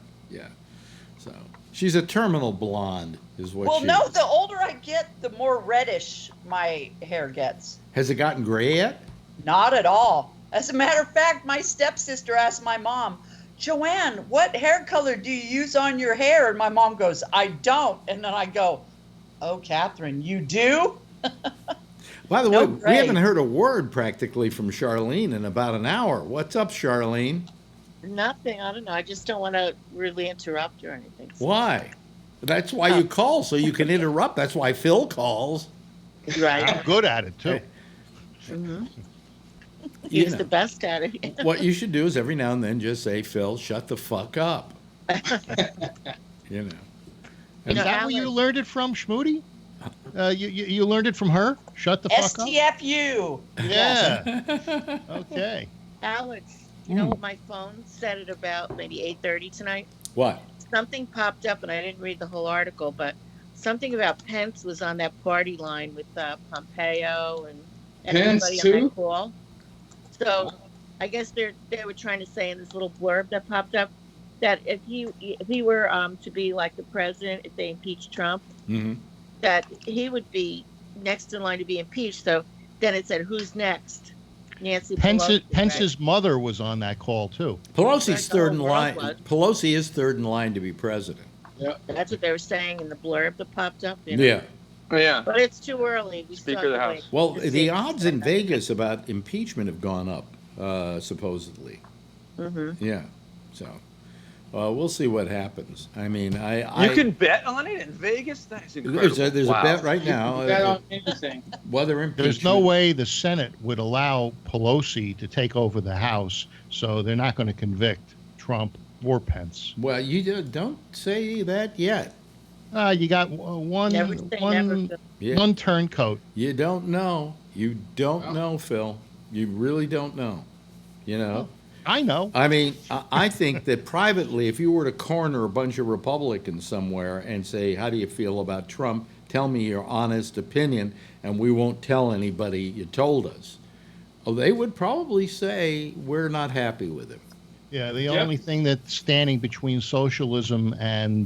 So she's a terminal blonde, is what. Well, no, the older I get, the more reddish my hair gets. Has it gotten gray yet? Not at all. As a matter of fact, my stepsister asked my mom, Joanne, what hair color do you use on your hair? And my mom goes, I don't. And then I go, oh, Catherine, you do? By the way, we haven't heard a word practically from Charlene in about an hour. What's up, Charlene? Nothing. I don't know. I just don't want to really interrupt or anything. So. Why? That's why you call, so you can interrupt. That's why Phil calls. Right. I'm good at it, too. Mm-hmm. He's the best at it. What you should do is every now and then just say, Phil, shut the fuck up. You know. Is that where you learned it from, Schmoody? You learned it from her? Shut the fuck up? STFU. Yeah. Okay. Alex, you know what my phone said at about maybe 8:30 tonight? What? Something popped up, and I didn't read the whole article, but something about Pence was on that party line with Pompeo and everybody on that call. So I guess they were trying to say in this little blurb that popped up that if he were to be like the president, if they impeached Trump, that he would be next in line to be impeached. So then it said, who's next? Nancy Pelosi. Pence's mother was on that call, too. Pelosi's third in line. Pelosi is third in line to be president. Yeah. That's what they were saying in the blurb that popped up. You know? Yeah. Yeah. But it's too early. Speaker of the House. Well, the odds in Vegas about impeachment have gone up, supposedly. Mm-hmm. Yeah. So we'll see what happens. I mean, you can bet on it in Vegas? That's incredible. There's a bet right now. Bet on anything. Whether impeachment. There's no way the Senate would allow Pelosi to take over the House, so they're not going to convict Trump or Pence. Well, you don't say that yet. You got one turncoat. You don't know. You don't know, Phil. You really don't know. You know? I know. I mean, I think that privately, if you were to corner a bunch of Republicans somewhere and say, how do you feel about Trump? Tell me your honest opinion, and we won't tell anybody you told us. Oh, they would probably say, we're not happy with him. Yeah, the only thing that's standing between socialism and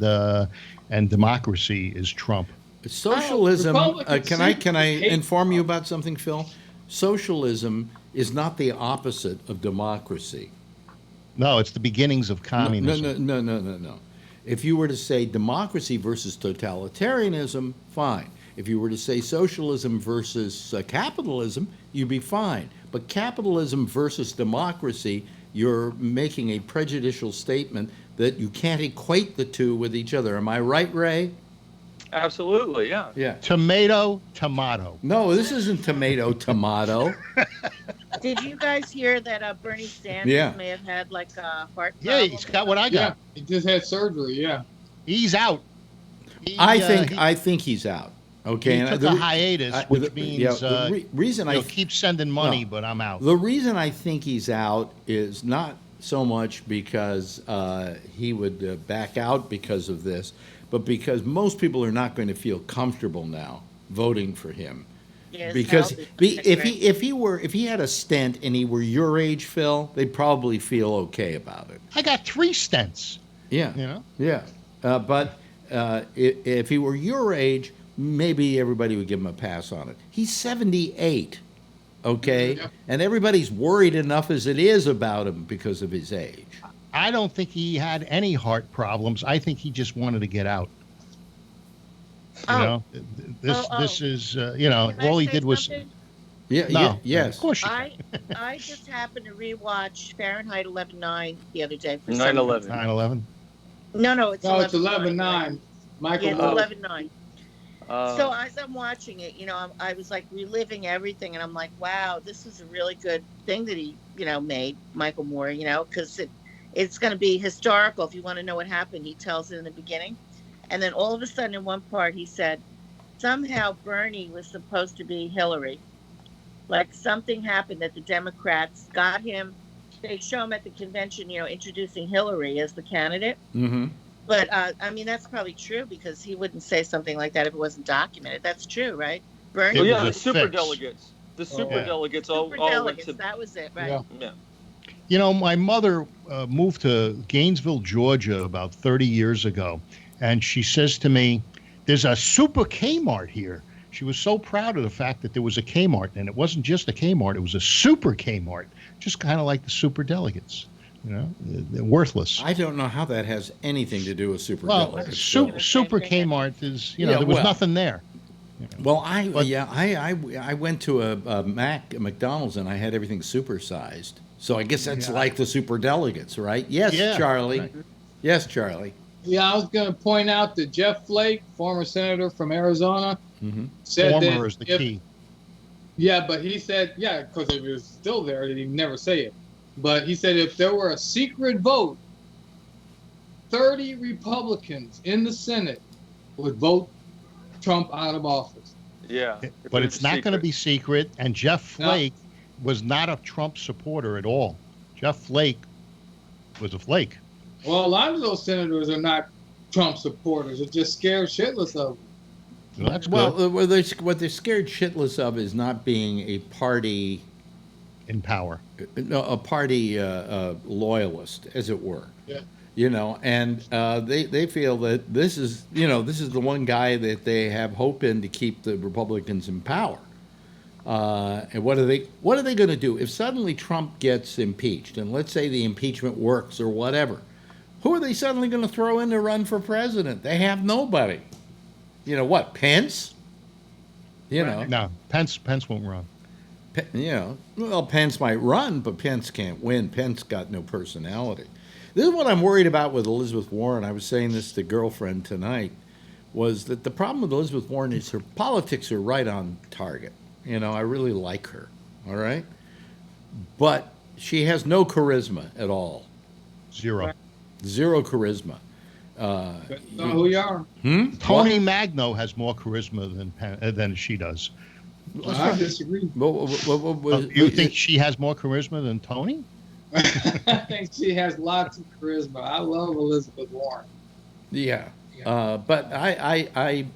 democracy is Trump. Socialism. Can I inform you about something, Phil? Socialism is not the opposite of democracy. No, it's the beginnings of communism. No. If you were to say democracy versus totalitarianism, fine. If you were to say socialism versus capitalism, you'd be fine. But capitalism versus democracy, you're making a prejudicial statement that you can't equate the two with each other. Am I right, Ray? Absolutely, yeah. Yeah. Tomato. No, this isn't tomato. Did you guys hear that Bernie Sanders may have had like a heart problem? Yeah, he's got what I got. Yeah, he just had surgery, yeah. He's out. I think he's out. Okay, he took a hiatus, which means reason keep sending money, but I'm out. The reason I think he's out is not so much because he would back out because of this, but because most people are not going to feel comfortable now voting for him. Yes, because if he had a stent and he were your age, Phil, they'd probably feel okay about it. I got 3 stents. Yeah. You know? Yeah. But if he were your age, maybe everybody would give him a pass on it. He's 78, okay? Yep. And everybody's worried enough as it is about him because of his age. I don't think he had any heart problems. I think he just wanted to get out. You know, this is, all he did was... Yes. Of course I just happened to rewatch Fahrenheit 11/9 the other day. For 9/11. 9/11? No, it's 11/9. It's 11/9. Michael. Yeah, it's 11/9. So as I'm watching it, I was like reliving everything, and I'm like, wow, this is a really good thing that he, made, Michael Moore, because it's going to be historical. If you want to know what happened, he tells it in the beginning. And then all of a sudden in one part, he said, somehow Bernie was supposed to be Hillary. Like something happened that the Democrats got him. They show him at the convention, introducing Hillary as the candidate. Mm-hmm. But, that's probably true because he wouldn't say something like that if it wasn't documented. That's true, right? Bernie. Well, yeah, the superdelegates. The superdelegates all went to... That was it, right? Yeah. My mother moved to Gainesville, Georgia about 30 years ago. And she says to me, there's a super Kmart here. She was so proud of the fact that there was a Kmart. And it wasn't just a Kmart. It was a super Kmart, just kind of like the super delegates. They're worthless. I don't know how that has anything to do with super Well, delegates. Super Kmart is, there was nothing there. Well, I went to a McDonald's and I had everything supersized. So I guess that's like the super delegates, right? Yes, Charlie. Right. Yes, Charlie. Yeah, I was going to point out that Jeff Flake, former senator from Arizona, said former is the key. Yeah, but he said, because if it was still there, he'd never say it. But he said if there were a secret vote, 30 Republicans in the Senate would vote Trump out of office. Yeah. But it's not going to be secret, and Jeff Flake was not a Trump supporter at all. Jeff Flake was a flake. Well, a lot of those senators are not Trump supporters. They're just scared shitless of him. Well, that's good. What they're scared shitless of is not being a party in power. No, a party loyalist, as it were. Yeah. And they feel that this is the one guy that they have hope in to keep the Republicans in power. And what are they going to do if suddenly Trump gets impeached? And let's say the impeachment works or whatever. Who are they suddenly going to throw in to run for president? They have nobody. What, Pence? No, Pence won't run. Pence might run, but Pence can't win. Pence got no personality. This is what I'm worried about with Elizabeth Warren. I was saying this to a girlfriend tonight, was that the problem with Elizabeth Warren is her politics are right on target. I really like her, all right? But she has no charisma at all. Zero charisma. Who you are? Tony Magno has more charisma than she does. Well, I disagree. You think she has more charisma than Tony? I think she has lots of charisma. I love Elizabeth Warren. Yeah. But I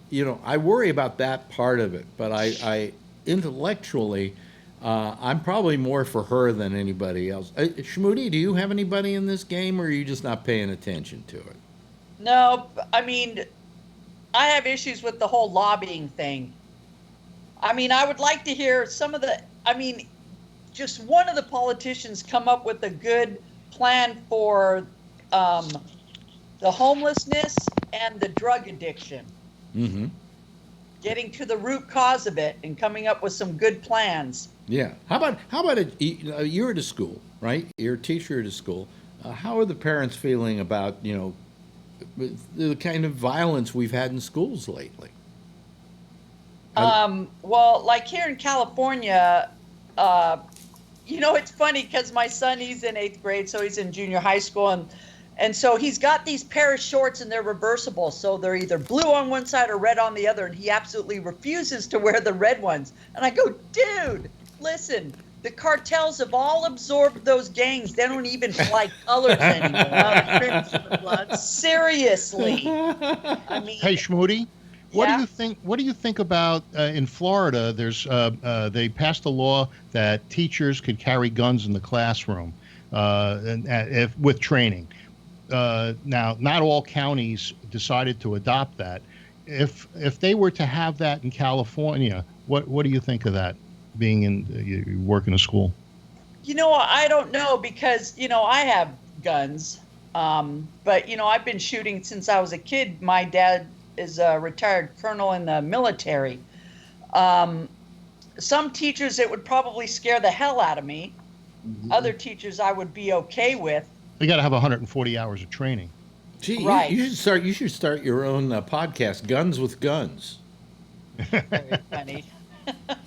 worry about that part of it. But I intellectually, I'm probably more for her than anybody else. Shmoody, do you have anybody in this game, or are you just not paying attention to it? No, I mean, I have issues with the whole lobbying thing. I mean, I would like to hear just one of the politicians come up with a good plan for the homelessness and the drug addiction. Mm-hmm. Getting to the root cause of it and coming up with some good plans. Yeah. How about you're at a school, right? You're a teacher at a school. How are the parents feeling about, the kind of violence we've had in schools lately? Well, like here in California, it's funny because my son, he's in 8th grade, so he's in junior high school, and so he's got these pair of shorts and they're reversible, so they're either blue on one side or red on the other, and he absolutely refuses to wear the red ones. And I go, dude, listen, the cartels have all absorbed those gangs. They don't even fly colors anymore. Seriously. I mean, hey, Shmoody. What do you think about in Florida? There's they passed a law that teachers could carry guns in the classroom, with training. Now, not all counties decided to adopt that. If they were to have that in California, what do you think of that? Being you work in a school. I don't know because I have guns, but I've been shooting since I was a kid. My dad is a retired colonel in the military. Some teachers, it would probably scare the hell out of me. Mm-hmm. Other teachers I would be okay with. You got to have 140 hours of training. Gee, right. you should start your own podcast, Guns with Guns. Very funny.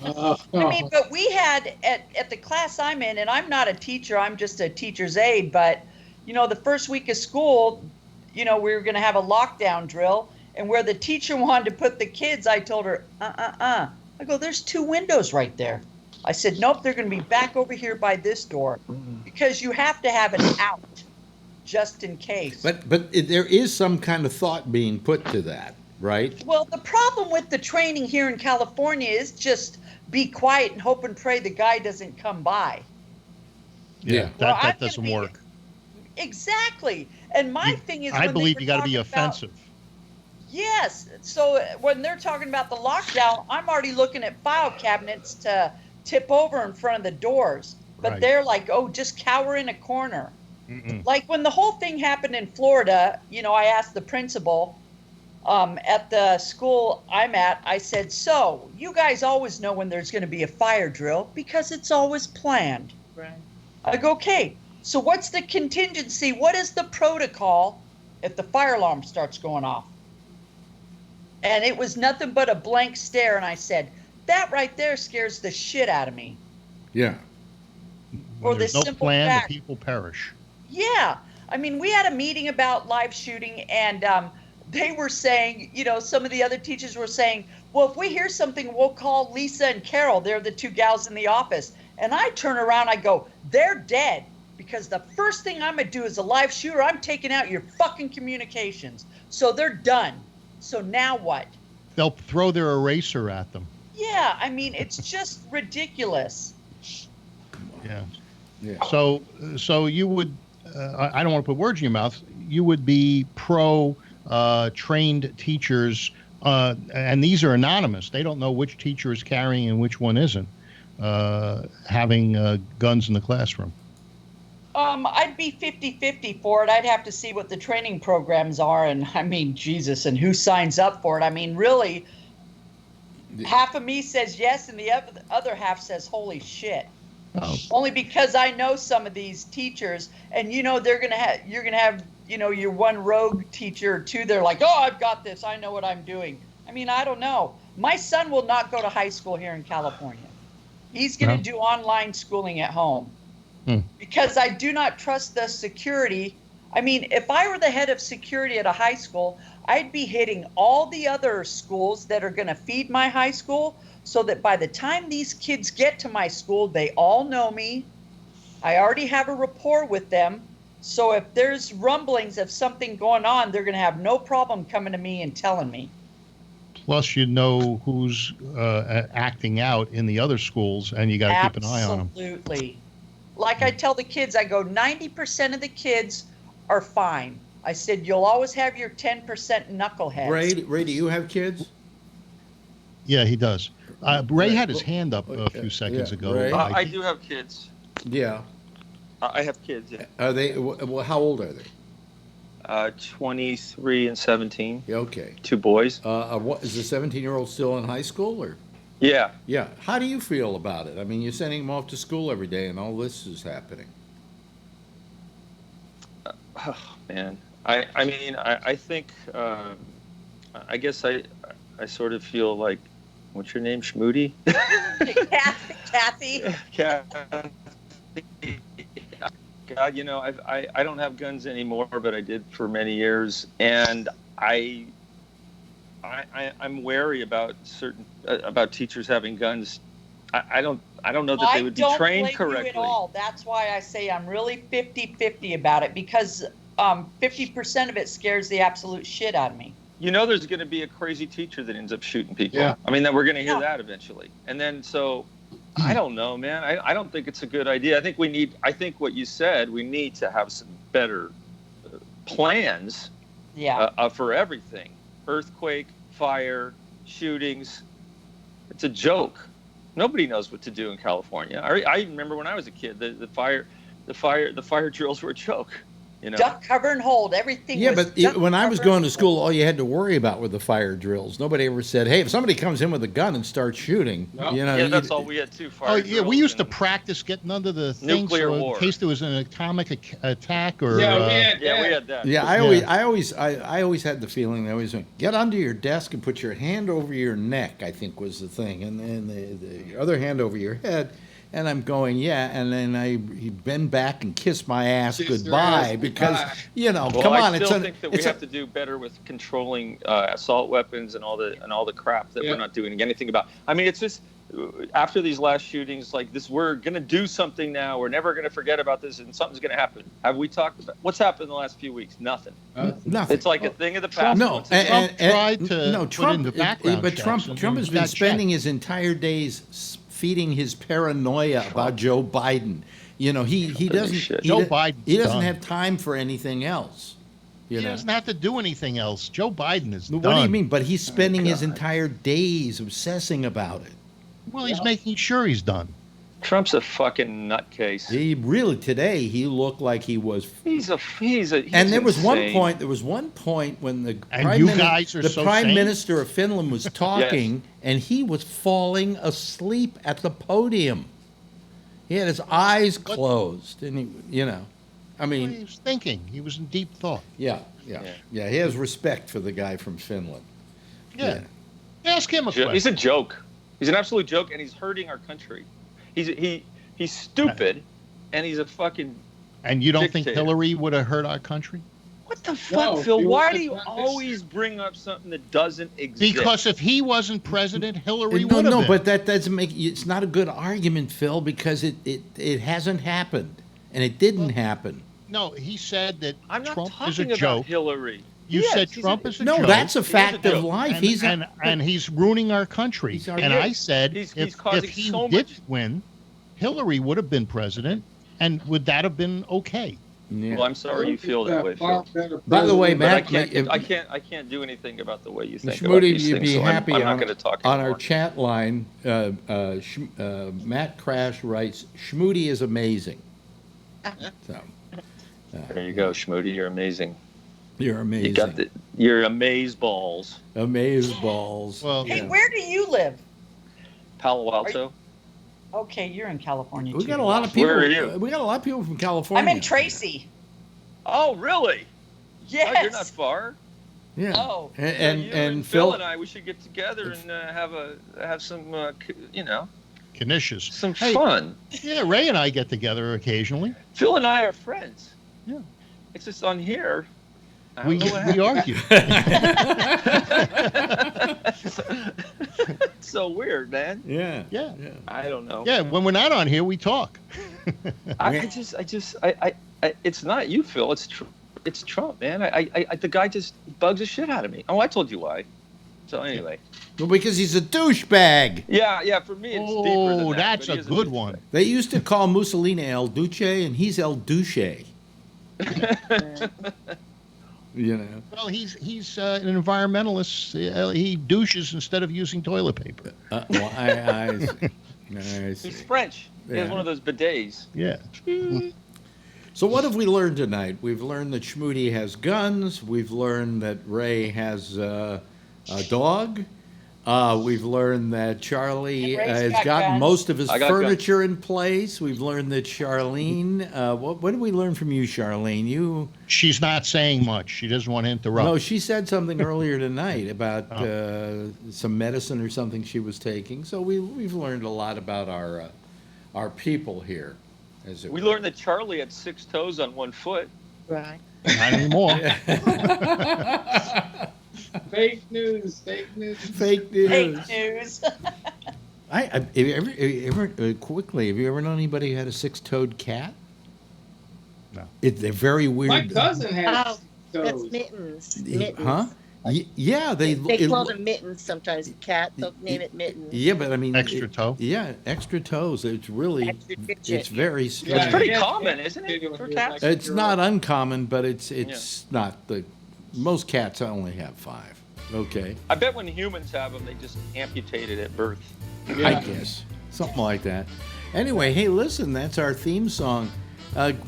But we had at the class I'm in, and I'm not a teacher, I'm just a teacher's aide, but the first week of school, we were going to have a lockdown drill. And where the teacher wanted to put the kids, I told her, I go, there's 2 windows right there. I said, nope, they're going to be back over here by this door. Because you have to have an out, just in case. But there is some kind of thought being put to that, right? Well, the problem with the training here in California is just be quiet and hope and pray the guy doesn't come by. Yeah, that doesn't work. Exactly. And my thing is, I believe you got to be offensive. Yes. So when they're talking about the lockdown, I'm already looking at file cabinets to tip over in front of the doors. But They're like, oh, just cower in a corner. Like when the whole thing happened in Florida, I asked the principal at the school I'm at, I said, so you guys always know when there's going to be a fire drill because it's always planned. Right. I go, okay, so what's the contingency? What is the protocol if the fire alarm starts going off? And it was nothing but a blank stare. And I said, that right there scares the shit out of me. Yeah. When Or there's the no simple plan, fact. the people perish. Yeah. I mean, we had a meeting about live shooting, and they were saying, some of the other teachers were saying, well, if we hear something, we'll call Lisa and Carol. They're the two gals in the office. And I turn around, I go, they're dead. Because the first thing I'm going to do as a live shooter, I'm taking out your fucking communications. So they're done. So now what? They'll throw their eraser at them. Yeah, I mean, it's just ridiculous. Yeah. Yeah. So you would, I don't want to put words in your mouth, you would be pro trained teachers, and these are anonymous. They don't know which teacher is carrying and which one isn't, having guns in the classroom. I'd be 50-50 for it. I'd have to see what the training programs are, and I mean, Jesus, and who signs up for it. I mean, really, half of me says yes, and the other half says, holy shit. Oh. Only because I know some of these teachers, and you're gonna have your one rogue teacher or two. They're like, oh, I've got this. I know what I'm doing. I mean, I don't know. My son will not go to high school here in California. He's gonna do online schooling at home. Because I do not trust the security. I mean, if I were the head of security at a high school, I'd be hitting all the other schools that are going to feed my high school so that by the time these kids get to my school, they all know me. I already have a rapport with them. So if there's rumblings of something going on, they're going to have no problem coming to me and telling me. Plus, you know who's acting out in the other schools, and you got to keep an eye on them. Absolutely. Like I tell the kids, I go, 90% of the kids are fine. I said, you'll always have your 10% knuckleheads. Ray, do you have kids? Yeah, he does. Ray had his hand up a few seconds ago. Ray? I do have kids. Yeah. I have kids, yeah. Are they? Well, how old are they? 23 and 17. Okay. Two boys. What is the 17-year-old still in high school, or? Yeah. Yeah. How do you feel about it? I mean, you're sending them off to school every day, and all this is happening. Oh, man. I think, I guess I sort of feel like, what's your name, Schmoody? Kathy. God, I don't have guns anymore, but I did for many years, and I'm wary about about teachers having guns. I don't know that they would be trained correctly. I don't blame you at all. That's why I say I'm really 50-50 about it, because 50% of it scares the absolute shit out of me. There's going to be a crazy teacher that ends up shooting people. Yeah. I mean, that we're going to hear that eventually. And then I don't know, man. I don't think it's a good idea. I think what you said, we need to have some better plans for everything. Earthquake, fire, shootings. It's a joke. Nobody knows what to do in California. I remember when I was a kid, the fire drills were a joke. Duck, cover, and hold. Everything. Yeah, but when I was going to school, all you had to worry about were the fire drills. Nobody ever said, "Hey, if somebody comes in with a gun and starts shooting," that's all we had too. Fire drills. We used to practice getting under the things in case there was an atomic attack or. We had that. Yeah, I always had the feeling they always went, get under your desk and put your hand over your neck. I think was the thing, and then the other hand over your head. And I'm going, and then I bend back and kiss my ass goodbye because, come on. I still think that we have to do better with controlling assault weapons and all the crap that we're not doing anything about. I mean, it's just after these last shootings like this, we're going to do something now. We're never going to forget about this, and something's going to happen. Have we talked about what's happened in the last few weeks? Nothing. Nothing. It's like a thing of the past. No, Trump tried to put in the background. But Trump has been spending his entire days feeding his paranoia about Joe Biden. He doesn't have time for anything else. He doesn't have to do anything else. Joe Biden is done. What do you mean? But he's spending his entire days obsessing about it. Well, he's making sure he's done. Trump's a fucking nutcase. Today he looked like he was. He's and there was insane. one point when the prime minister of Finland was talking, Yes. and he was falling asleep at the podium. He had his eyes closed, and he was thinking. He was in deep thought. Yeah. He has respect for the guy from Finland. Yeah. Ask him a question. He's a joke. He's an absolute joke, and he's hurting our country. He's stupid, and he's a fucking. And you don't dictator. think Hillary would have hurt our country? What the fuck, Phil? Why do you always bring up something that doesn't exist? Because if he wasn't president, Hillary would have No, been. but that doesn't make it's not a good argument, Phil, because it hasn't happened, and it didn't happen. No, he said that I'm not Trump is talking a about joke. Hillary. You said Trump is a no, joke. No, that's a fact of life. And he's ruining our country. And I said he's if he so did much... win, Hillary would have been president, and would that have been okay? Yeah. Well, I'm sorry you feel that way, Phil. By the way, Matt, I can't do anything about the way you think about Schmoody, these you'd things. be So happy I'm not going to talk on anymore. our chat line. Matt Crash writes, "Schmoody is amazing." So there you go, Schmoody. You're amazing. You're amazing. You're amazeballs. Amazeballs. Well, Hey, where do you live? Palo Alto. Okay, you're in California. We too. got a lot of people. Where are you? We got a lot of people from California. I'm in Tracy. Oh, really? Yes. Oh, you're not far. Yeah. Oh. And Phil and I, we should get together and have some, Canisius. some fun. Yeah, Ray and I get together occasionally. Phil and I are friends. Yeah. It's just on here. We argue. It's so weird, man. Yeah. I don't know. Yeah, when we're not on here, we talk. It's not you, Phil. It's Trump, man. The guy just bugs the shit out of me. Oh, I told you why. So anyway. Well, because he's a douchebag. Yeah. For me, it's deeper than that. That's but a he is good douchebag. one. They used to call Mussolini El Duce, and he's El Duce. You know. Well, he's an environmentalist. He douches instead of using toilet paper. Well, I see. He's French. He has one of those bidets. Yeah. So what have we learned tonight? We've learned that Schmoody has guns. We've learned that Ray has a dog. We've learned that Charlie has gotten most of his furniture in place. We've learned that Charlene. What did we learn from you, Charlene? She's not saying much. She doesn't want to interrupt. No, she said something earlier tonight about some medicine or something she was taking. So we've learned a lot about our people here. We learned that Charlie had 6 toes on 1 foot. Right. Not anymore. Fake news. Fake news. Have you ever known anybody who had a 6-toed cat? No. They're very weird. My cousin has That's toes. Mittens. Huh? Yeah, They call them mittens sometimes. Cat, they'll name it mittens. Yeah, but I mean Extra toe? Yeah, extra toes. It's really it's very strange. It's pretty common, isn't it, for cats? It's not uncommon, but it's not most cats only have 5. Okay. I bet when humans have them, they just amputate it at birth. Yeah. I guess something like that. Anyway, hey, listen, that's our theme song.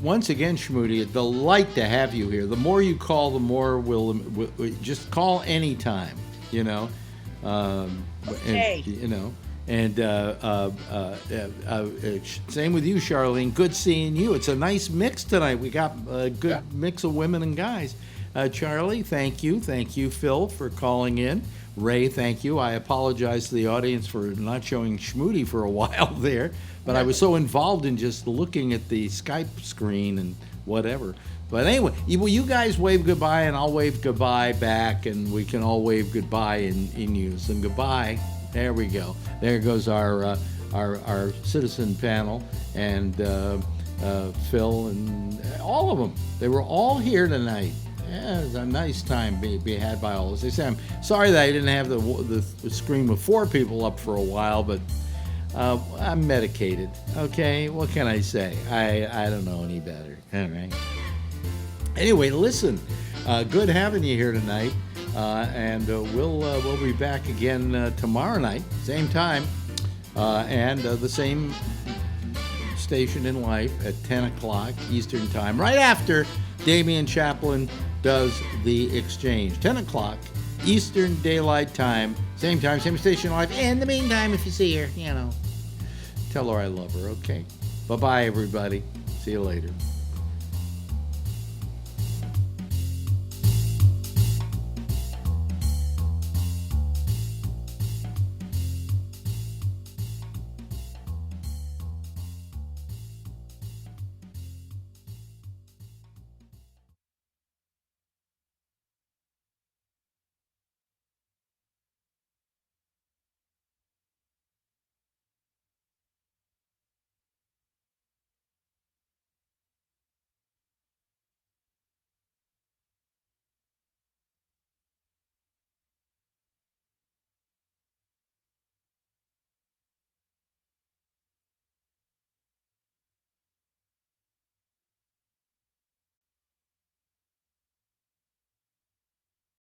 Once again, Schmoody, a delight to have you here. The more you call, the more we'll just call anytime. You know. Okay. And same with you, Charlene. Good seeing you. It's a nice mix tonight. We got a good mix of women and guys. Charlie, thank you. Thank you, Phil, for calling in. Ray, thank you. I apologize to the audience for not showing Schmoody for a while there, but I was so involved in just looking at the Skype screen and whatever. But anyway, you guys wave goodbye, and I'll wave goodbye back, and we can all wave goodbye in unison. Goodbye. There we go. There goes our citizen panel, and Phil and all of them. They were all here tonight. Yeah, it was a nice time be had by all of us. They say, I'm sorry that I didn't have the screen with 4 people up for a while, but I'm medicated. Okay, what can I say? I don't know any better. All right. Anyway, listen, good having you here tonight, and we'll be back again tomorrow night, same time, and the same station in life at 10 o'clock Eastern Time, right after Damian Chaplin does the exchange. 10 o'clock Eastern Daylight Time, same station in life. In the meantime, if you see her, tell her I love her, okay? Bye-bye, everybody. See you later.